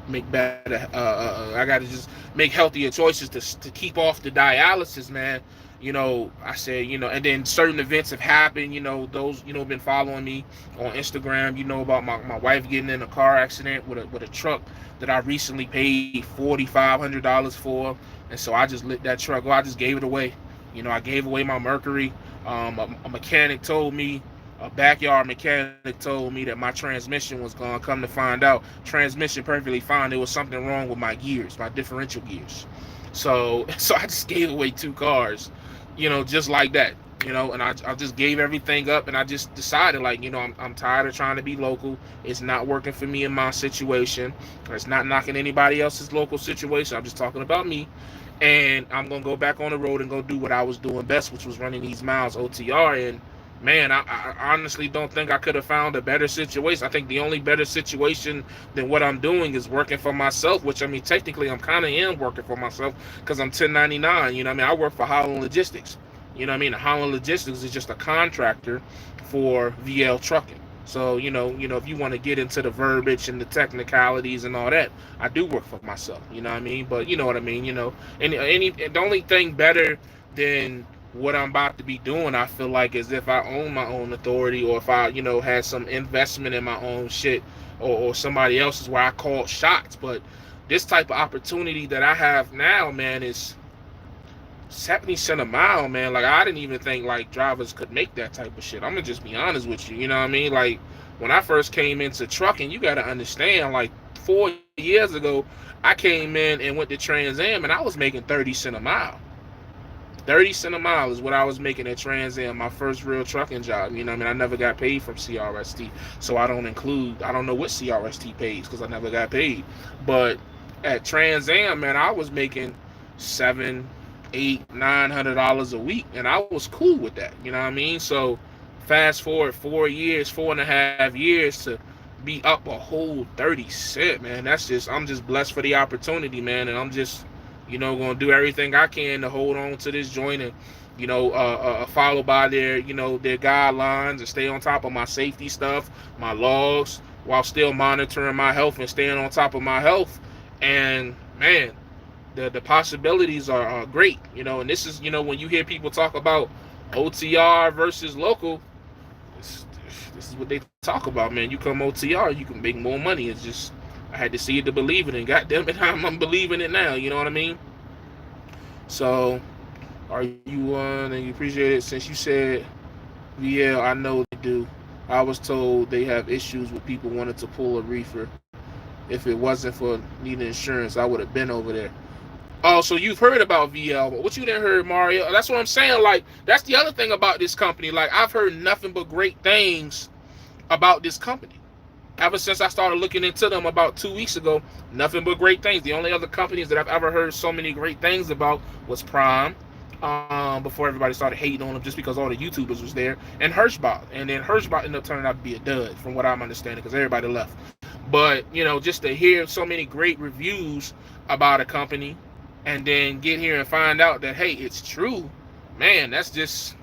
Speaker 1: make better. I gotta just make healthier choices to keep off the dialysis, man. I said, and then certain events have happened. Those been following me on Instagram. About my wife getting in a car accident with a truck that I recently paid $4,500 for, and so I just let that truck go. I just gave it away. I gave away my Mercury. A mechanic told me, a backyard mechanic told me that my transmission was gone. Come to find out, transmission perfectly fine. There was something wrong with my gears, my differential gears. So I just gave away 2 cars, just like that. And I just gave everything up, and I just decided, like, I'm tired of trying to be local. It's not working for me in my situation. It's not knocking anybody else's local situation. I'm just talking about me. And I'm going to go back on the road and go do what I was doing best, which was running these miles OTR. And man, I honestly don't think I could have found a better situation. I think the only better situation than what I'm doing is working for myself, which, I mean, technically I'm kind of am working for myself because I'm 1099. I work for Holland Logistics. Holland Logistics is just a contractor for VL Trucking. So, if you want to get into the verbiage and the technicalities and all that, I do work for myself, But you know what I mean, and the only thing better than what I'm about to be doing, I feel like, is if I own my own authority, or if I, had some investment in my own shit, or somebody else's where I call shots. But this type of opportunity that I have now, man, is 70 cents a mile, man. Like, I didn't even think like drivers could make that type of shit. I'm gonna just be honest with you. You know what I mean? Like, when I first came into trucking, you gotta understand, like 4 years ago, I came in and went to Trans Am, and I was making 30 cents a mile. 30 cents a mile is what I was making at Trans Am, my first real trucking job. I never got paid from CRST, so I don't know what CRST pays because I never got paid. But at Trans Am, man, I was making $700, $800, $900 a week, and I was cool with that. You know what I mean? So fast forward 4 years, 4.5 years to be up a whole 30 cents, man. I'm just blessed for the opportunity, man, and I'm just gonna do everything I can to hold on to this joint and follow by their their guidelines and stay on top of my safety stuff, my logs, while still monitoring my health and staying on top of my health. And man, the possibilities are great, and this is, when you hear people talk about OTR versus local, this is what they talk about, man. You come OTR, you can make more money. It's just, I had to see it to believe it, and goddamn it, I'm believing it now. You know what I mean? So, are you on? And you appreciate it since you said, yeah, I know they do. I was told they have issues with people wanting to pull a reefer. If it wasn't for needing insurance, I would have been over there. Oh, so you've heard about VL, but what you didn't heard, Mario? That's what I'm saying. Like, that's the other thing about this company. Like, I've heard nothing but great things about this company. Ever since I started looking into them about 2 weeks ago, nothing but great things. The only other companies that I've ever heard so many great things about was Prime, before everybody started hating on them just because all the YouTubers was there, and Hirschbach. And then Hirschbach ended up turning out to be a dud, from what I'm understanding, because everybody left. But, just to hear so many great reviews about a company, and then get here and find out that, hey, it's true, man, that's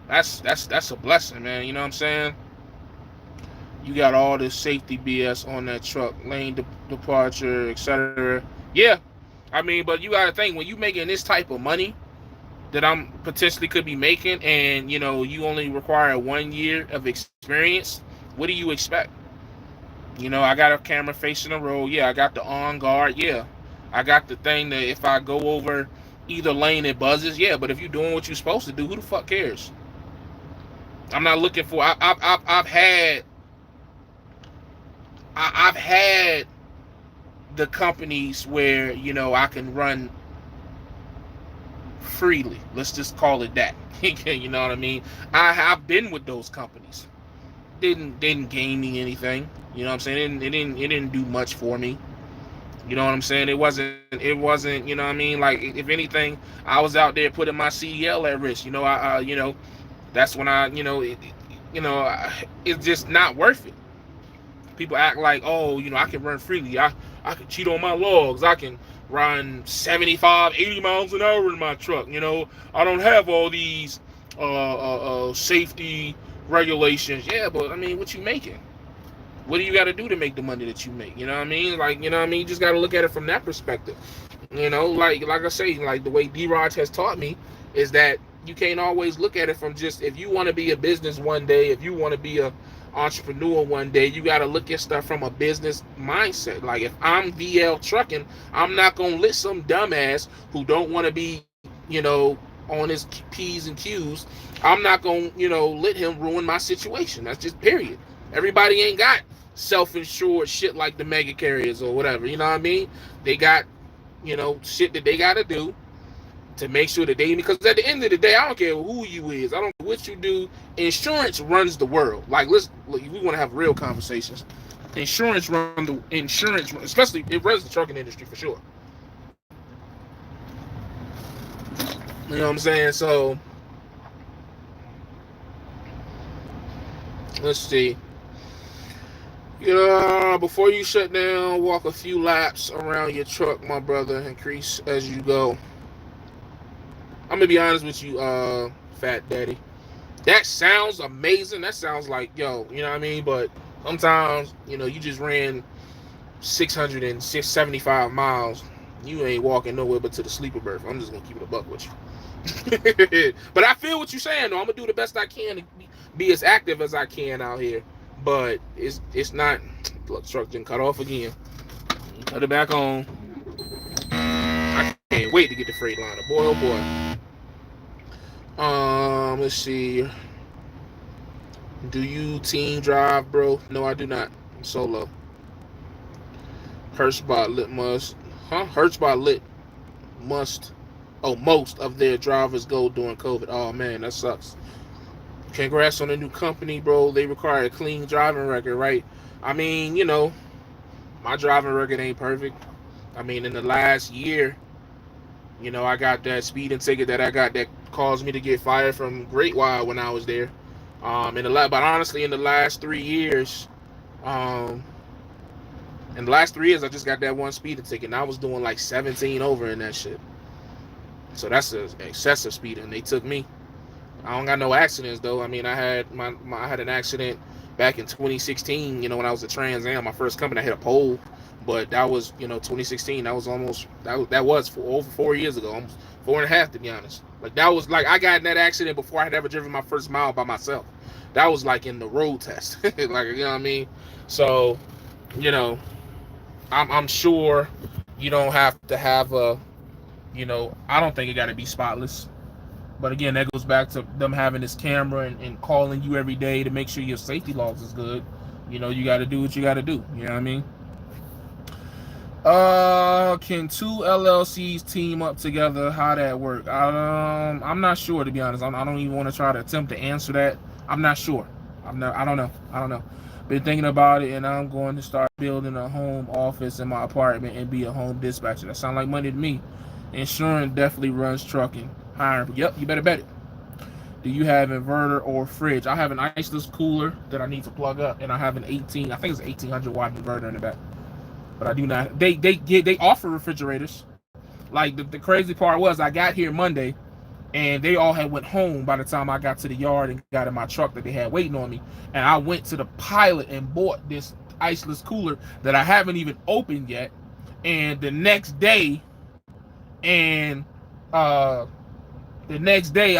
Speaker 1: a blessing, man. You know what I'm saying? You got all this safety BS on that truck, lane departure, etc. Yeah, I mean, but you gotta think, when you making this type of money that I'm potentially could be making, and you only require 1 year of experience, what do you expect? I got a camera facing the road. Yeah, I got the on guard. Yeah, I got the thing that if I go over either lane it buzzes. Yeah, but if you're doing what you're supposed to do, who the fuck cares? I'm not looking for. I've had the companies where I can run freely. Let's just call it that. You know what I mean? I've been with those companies. Didn't gain me anything. You know what I'm saying? It didn't do much for me. You know what I'm saying? It wasn't, you know what I mean? Like, if anything, I was out there putting my CDL at risk. That's when it's just not worth it. People act like, oh, I can run freely. I can cheat on my logs. I can run 75, 80 miles an hour in my truck. I don't have all these safety regulations. Yeah, but I mean, what you making? What do you got to do to make the money that you make? You know what I mean? Like, you know what I mean? You just got to look at it from that perspective. Like I say, like the way D-Raj has taught me is that you can't always look at it from just, if you want to be a business one day, if you want to be a entrepreneur one day, you got to look at stuff from a business mindset. Like, if I'm VL Trucking, I'm not going to let some dumbass who don't want to be, on his P's and Q's, I'm not going to, let him ruin my situation. That's just period. Everybody ain't got self-insured shit like the mega carriers or whatever. You know what I mean? They got, shit that they got to do to make sure that because at the end of the day, I don't care who you is. I don't care what you do. Insurance runs the world. Like, we want to have real conversations. Insurance, especially it runs the trucking industry for sure. You know what I'm saying? So, let's see. Before you shut down, walk a few laps around your truck, my brother. Increase as you go. I'm gonna be honest with you, Fat Daddy. That sounds amazing. That sounds like, yo, you know what I mean? But sometimes, you just ran 675 miles. You ain't walking nowhere but to the sleeper berth. I'm just gonna keep it a buck with you. But I feel what you're saying, though. I'm gonna do the best I can to be as active as I can out here. But it's not. Look, truck didn't cut off again. Cut it back on. I can't wait to get the Freightliner. Boy, oh boy. Let's see. Do you team drive, bro? No, I do not. I'm solo. Hertzbot lit must. Hertzbot lit must. Oh, most of their drivers go during COVID. Oh man, that sucks. Congrats on the new company, bro. They require a clean driving record, right? I mean, my driving record ain't perfect. I mean, in the last year, I got that speeding ticket that I got that caused me to get fired from Great Wide when I was there. But honestly, in the last 3 years, I just got that one speeding ticket, and I was doing like 17 over in that shit. So that's an excessive speeding. And they took me. I don't got no accidents though. I mean, I had an accident back in 2016. When I was a Trans Am, my first company, I hit a pole. But that was, 2016. That was almost over 4 years ago, almost 4.5 to be honest. Like, that was like, I got in that accident before I had ever driven my first mile by myself. That was like in the road test. Like, you know what I mean? So, I'm sure you don't have to have I don't think it got to be spotless. But again, that goes back to them having this camera and calling you every day to make sure your safety logs is good. You got to do what you got to do. You know what I mean? Can two LLCs team up together? How that work? I'm not sure, to be honest. I don't even want to try to attempt to answer that. I'm not sure. I don't know. Been thinking about it, and I'm going to start building a home office in my apartment and be a home dispatcher. That sounds like money to me. Insurance definitely runs trucking. Hiring. Yep, you better bet it. Do you have inverter or fridge? I have an iceless cooler that I need to plug up, and I have I think it's an 1800 watt inverter in the back. But I do not. They offer refrigerators. Like, the crazy part was, I got here Monday, and they all had went home by the time I got to the yard and got in my truck that they had waiting on me. And I went to the Pilot and bought this iceless cooler that I haven't even opened yet. And the next day, I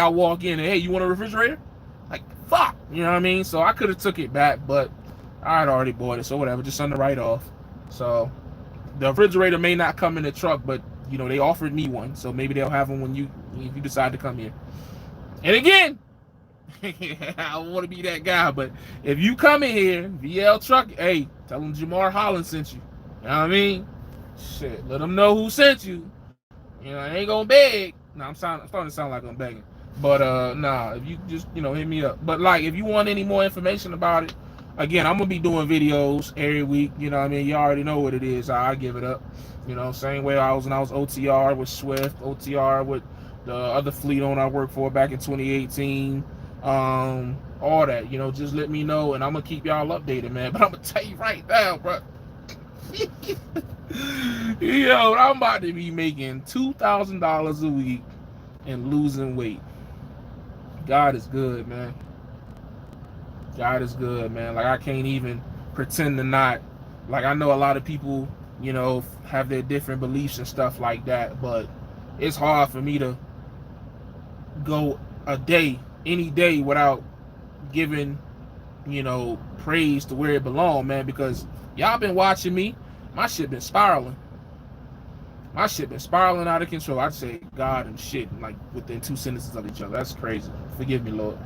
Speaker 1: walk in and, hey, you want a refrigerator? Like, fuck, you know what I mean? So I could have took it back, but I had already bought it, so whatever, just on the write-off. So the refrigerator may not come in the truck, but they offered me one, so maybe they'll have one if you decide to come here. And again, I don't want to be that guy, but if you come in here, VL Truck, hey, tell them Jamar Holland sent you. You know what I mean? Shit, let them know who sent you. You know, I ain't gonna beg. No, I'm starting to sound like I'm begging. But nah, if you just, hit me up. But like, if you want any more information about it, again, I'm gonna be doing videos every week. You know what I mean? You already know what it is. I give it up. Same way I was when I was OTR with Swift, OTR with the other fleet owner I worked for back in 2018. All that, just let me know and I'm gonna keep y'all updated, man. But I'm gonna tell you right now, bro. Yo, I'm about to be making $2,000 a week and losing weight. God is good, man. God is good, man. Like, I can't even pretend to not. Like, I know a lot of people, have their different beliefs and stuff like that, but it's hard for me to go any day without giving, praise to where it belongs, man, because y'all been watching me. My shit been spiraling. Out of control. I'd say God and shit like within 2 sentences of each other. That's crazy. Forgive me, Lord.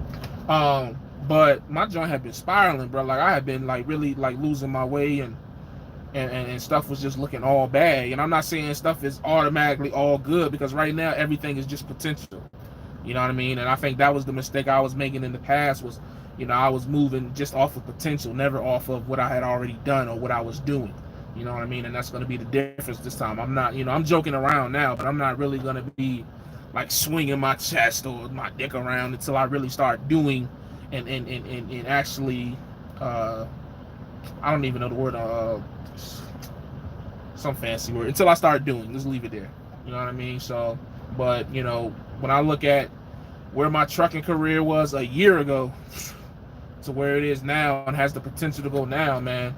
Speaker 1: But my joint had been spiraling, bro. Like, I had been like really like losing my way and stuff was just looking all bad. And I'm not saying stuff is automatically all good, because right now everything is just potential. You know what I mean? And I think that was the mistake I was making in the past was, I was moving just off of potential, never off of what I had already done or what I was doing. You know what I mean? And that's going to be the difference this time. I'm not, I'm joking around now, but I'm not really going to be like swinging my chest or my dick around until I really start doing and actually, I don't even know the word, some fancy word, until I start doing. Just leave it there. You know what I mean? So, but, when I look at where my trucking career was a year ago to where it is now and has the potential to go now, man,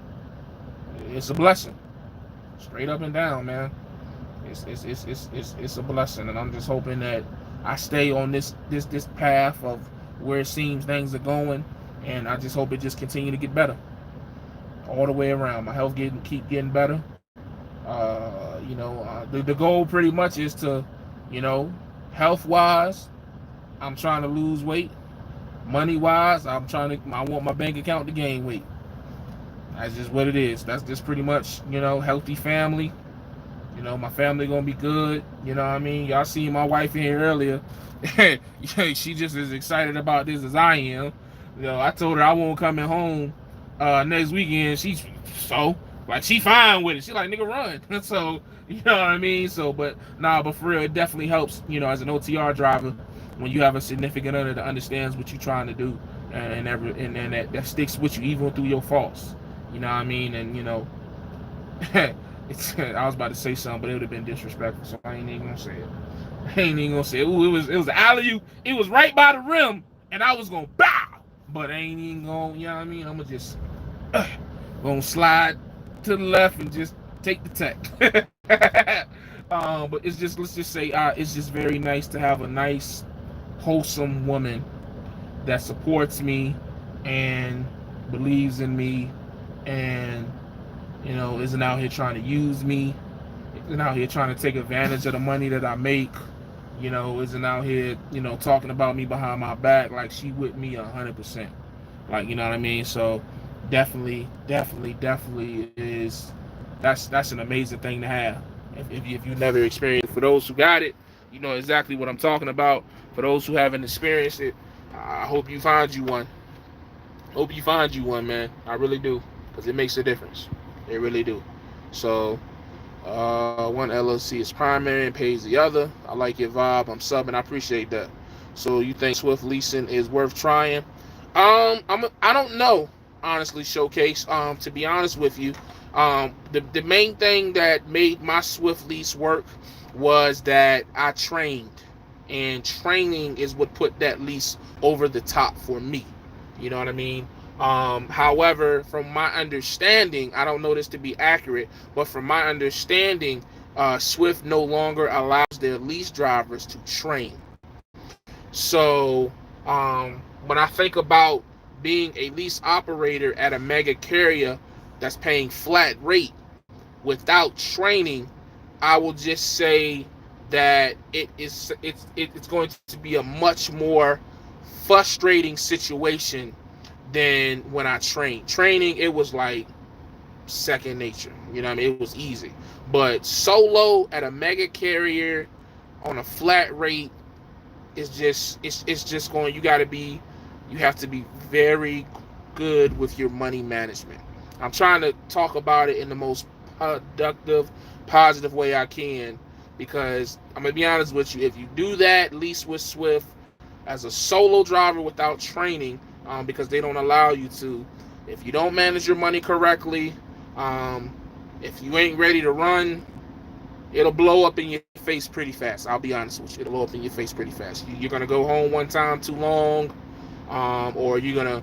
Speaker 1: it's a blessing. Straight up and down, man. It's a blessing, and I'm just hoping that I stay on this path of where it seems things are going, and I just hope it just continue to get better all the way around. My health keep getting better. The goal pretty much is to, health wise, I'm trying to lose weight. Money wise, I want my bank account to gain weight. That's just what it is. That's just pretty much, healthy family. My family gonna be good. You know what I mean? Y'all seen my wife in here earlier. She just as excited about this as I am. I told her I won't coming home next weekend. She fine with it. She like, nigga, run. So, you know what I mean? So, but for real, it definitely helps, as an OTR driver, when you have a significant other that understands what you're trying to do and that sticks with you even through your faults. You know what I mean? And, I was about to say something, but it would have been disrespectful, so I ain't even gonna say it. Ooh, it was alley-oop. It was right by the rim, and I was gonna bow, but I ain't even gonna, you know what I mean? I'm gonna just gonna slide to the left and just take the tech. But it's just, let's just say, it's just very nice to have a nice, wholesome woman that supports me and believes in me and, isn't out here trying to use me, isn't out here trying to take advantage of the money that I make, isn't out here, talking about me behind my back. Like, she with me 100%. Like, you know what I mean? So definitely is, that's an amazing thing to have. If you never experienced it. For those who got it, you know exactly what I'm talking about. For those who haven't experienced it, I hope you find you one. Hope you find you one, man. I really do, because it makes a difference. It really do. So, one LLC is primary and pays the other. I like your vibe. I'm subbing. I appreciate that. So, you think Swift leasing is worth trying? I don't know, honestly, Showcase. To be honest with you, the main thing that made my Swift lease work was that I trained, and training is what put that lease over the top for me. You know what I mean? However, from my understanding, I don't know this to be accurate, but from my understanding, Swift no longer allows their lease drivers to train. So, when I think about being a lease operator at a mega carrier that's paying flat rate without training, I will just say that it's going to be a much more frustrating situation than when I trained. Training, it was like second nature. You know what I mean? It was easy. But solo at a mega carrier on a flat rate is just it's just going. You have to be very good with your money management. I'm trying to talk about it in the most productive, positive way I can, because I'm gonna be honest with you. If you do that, at least with Swift, as a solo driver without training, because they don't allow you to, if you don't manage your money correctly, if you ain't ready to run, it'll blow up in your face pretty fast. I'll be honest with you. It'll blow up in your face pretty fast. You're going to go home one time too long, or you're going to,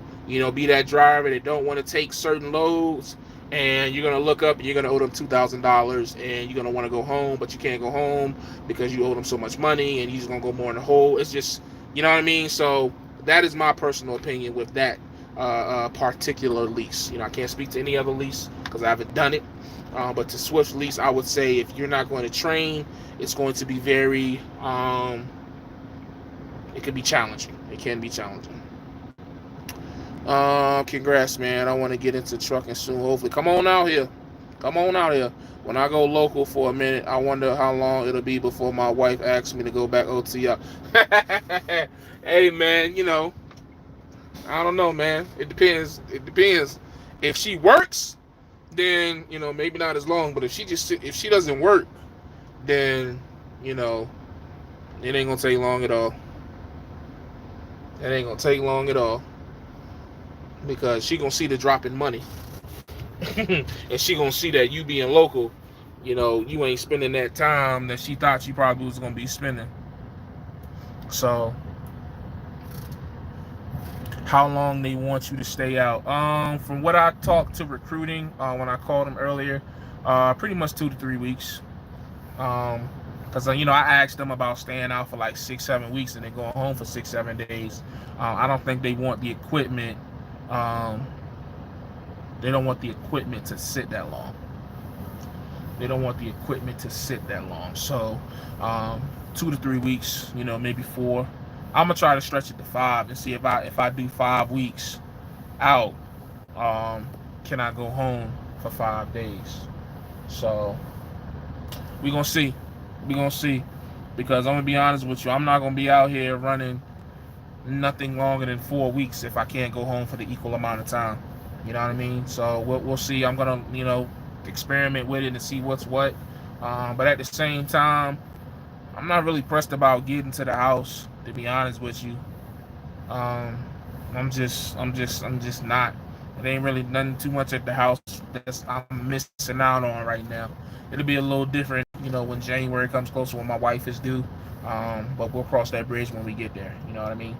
Speaker 1: be that driver that don't want to take certain loads, and you're going to look up and you're going to owe them $2,000, and you're going to want to go home, but you can't go home because you owe them so much money, and you're just going to go more in the hole. It's just, you know what I mean? So that is my personal opinion with that particular lease. I can't speak to any other lease because I haven't done it. But to Swift lease, I would say if you're not going to train, it's going to be very, it could be challenging. It can be challenging. Congrats, man. I want to get into trucking soon. Hopefully, come on out here. When I go local for a minute, I wonder how long it'll be before my wife asks me to go back OTR. Hey, man, I don't know, man. It depends. If she works, then maybe not as long. But if she doesn't work, then it ain't gonna take long at all. It ain't gonna take long at all, because she gonna see the drop in money, and she gonna see that you being local, you ain't spending that time that she thought she probably was gonna be spending. So, how long they want you to stay out? From what I talked to recruiting when I called them earlier, pretty much 2 to 3 weeks. Because I asked them about staying out for like 6-7 weeks and then going home for 6-7 days. I don't think they want the equipment. They don't want the equipment to sit that long. So 2 to 3 weeks, maybe 4. I'm gonna try to stretch it to 5 and see if I do 5 weeks out, can I go home for 5 days? So we gonna see, because I'm gonna be honest with you, I'm not gonna be out here running nothing longer than 4 weeks if I can't go home for the equal amount of time. You know what I mean? So we'll see. I'm gonna experiment with it and see what's what. But at the same time, I'm not really pressed about getting to the house, to be honest with you. I'm just not. It ain't really nothing too much at the house that I'm missing out on right now. It'll be a little different, when January comes closer, when my wife is due. But we'll cross that bridge when we get there. You know what I mean?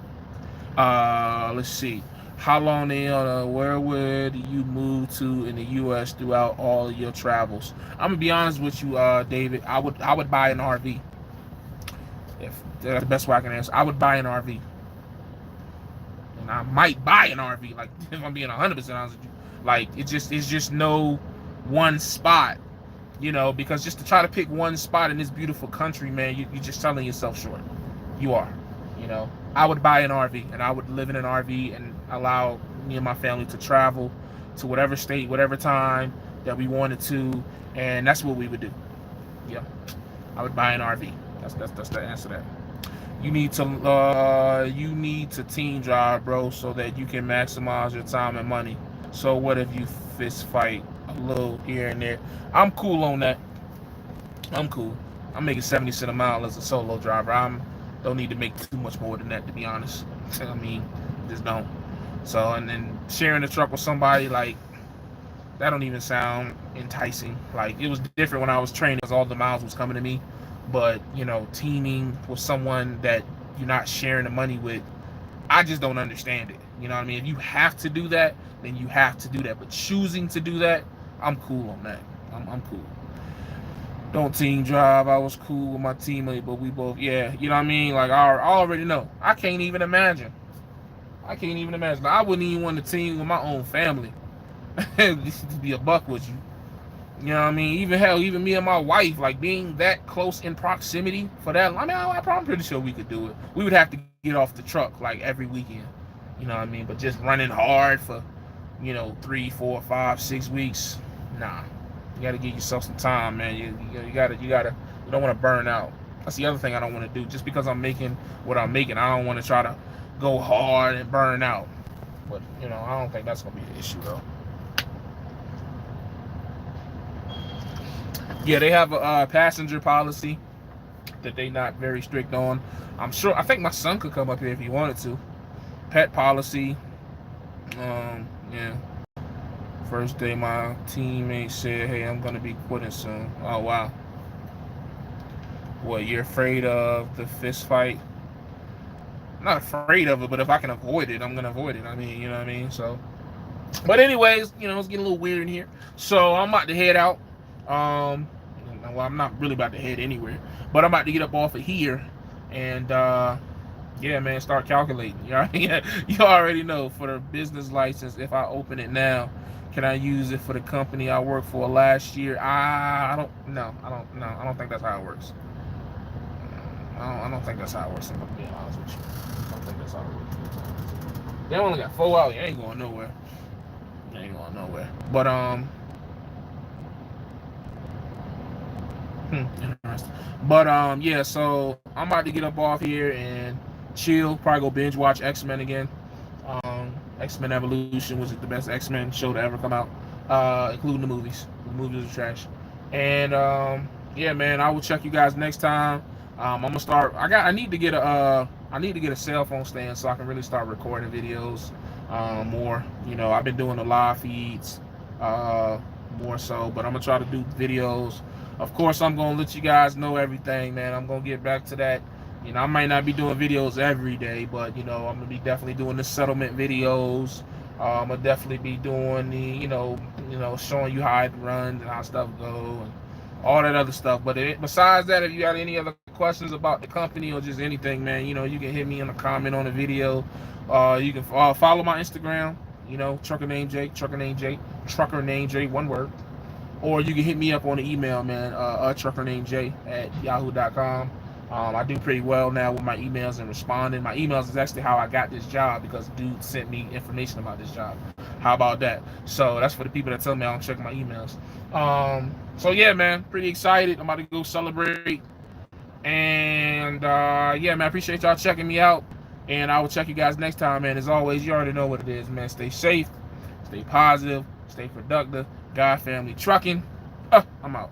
Speaker 1: Let's see. How long where would you move to in the U.S. throughout all of your travels? I'm gonna be honest with you, David. I would buy an RV. If that's the best way I can answer, I would buy an RV. And I might buy an RV, like, if I'm being 100% honest with you. Like, it's just no one spot, because just to try to pick one spot in this beautiful country, man, you're just selling yourself short. You are, I would buy an RV, and I would live in an RV and allow me and my family to travel to whatever state, whatever time that we wanted to, and that's what we would do. Yeah, I would buy an RV. That's the answer to that. You need to team drive, bro, so that you can maximize your time and money. So what if you fist fight a little here and there? I'm cool on that. I'm cool. I'm making 70 cents a mile as a solo driver. Don't need to make too much more than that, to be honest. I mean, just don't. So, and then sharing the truck with somebody, like, that don't even sound enticing. Like, it was different when I was training because all the miles was coming to me. But, teaming with someone that you're not sharing the money with, I just don't understand it. You know what I mean? If you have to do that, then you have to do that. But choosing to do that, I'm cool on that. I'm cool. Don't team drive. I was cool with my teammate, but we both, yeah. You know what I mean? Like, I already know. I can't even imagine. I wouldn't even want to team with my own family. To be a buck with you. You know what I mean? Even me and my wife, like, being that close in proximity for that. I mean, I'm pretty sure we could do it. We would have to get off the truck like every weekend. You know what I mean? But just running hard for, 3, 4, 5, 6 weeks, nah. You gotta give yourself some time, man. You don't want to burn out. That's the other thing I don't want to do. Just because I'm making what I'm making, I don't want to try to go hard and burn out. But I don't think that's gonna be the issue though. Yeah, they have a passenger policy that they not very strict on. I think my son could come up here if he wanted to. Pet policy. Yeah. First day my teammate said, hey, I'm gonna be quitting soon. Oh wow. What, you're afraid of the fist fight? I'm not afraid of it, but if I can avoid it, I'm gonna avoid it. I mean, you know what I mean? So, but anyways, it's getting a little weird in here. So I'm about to head out. Well, I'm not really about to head anywhere, but I'm about to get up off of here and yeah, man, start calculating. You already know, for the business license, if I open it now, can I use it for the company I worked for last year? I don't think that's how it works. I don't think that's how it works, if I'm being honest with you. I don't think that's how it works. They only got 4 hours. You ain't going nowhere. But interesting. But yeah, so I'm about to get up off here and chill. Probably go binge watch X-Men again. X-Men Evolution was the best X-Men show to ever come out, including the movies. The movies are trash. And yeah, man, I will check you guys next time. I'm gonna start. I need to get a cell phone stand so I can really start recording videos more. I've been doing the live feeds more so, but I'm gonna try to do videos. Of course, I'm gonna let you guys know everything, man. I'm gonna get back to that. I might not be doing videos every day, but I'm gonna be definitely doing the settlement videos. I'm gonna definitely be doing the showing you how it runs and how stuff goes and all that other stuff. But besides that, if you got any other questions about the company or just anything, man, you can hit me in a comment on the video. You can follow my Instagram, Trucker Named Jay, one word. Or you can hit me up on the email, man, truckernamedj@yahoo.com. I do pretty well now with my emails and responding. My emails is actually how I got this job, because dude sent me information about this job. How about that? So that's for the people that tell me I don't check my emails. So yeah, man, pretty excited. I'm about to go celebrate. And yeah, man, I appreciate y'all checking me out. And I will check you guys next time, man. As always, you already know what it is, man. Stay safe, stay positive, stay productive. God Family Trucking. I'm out.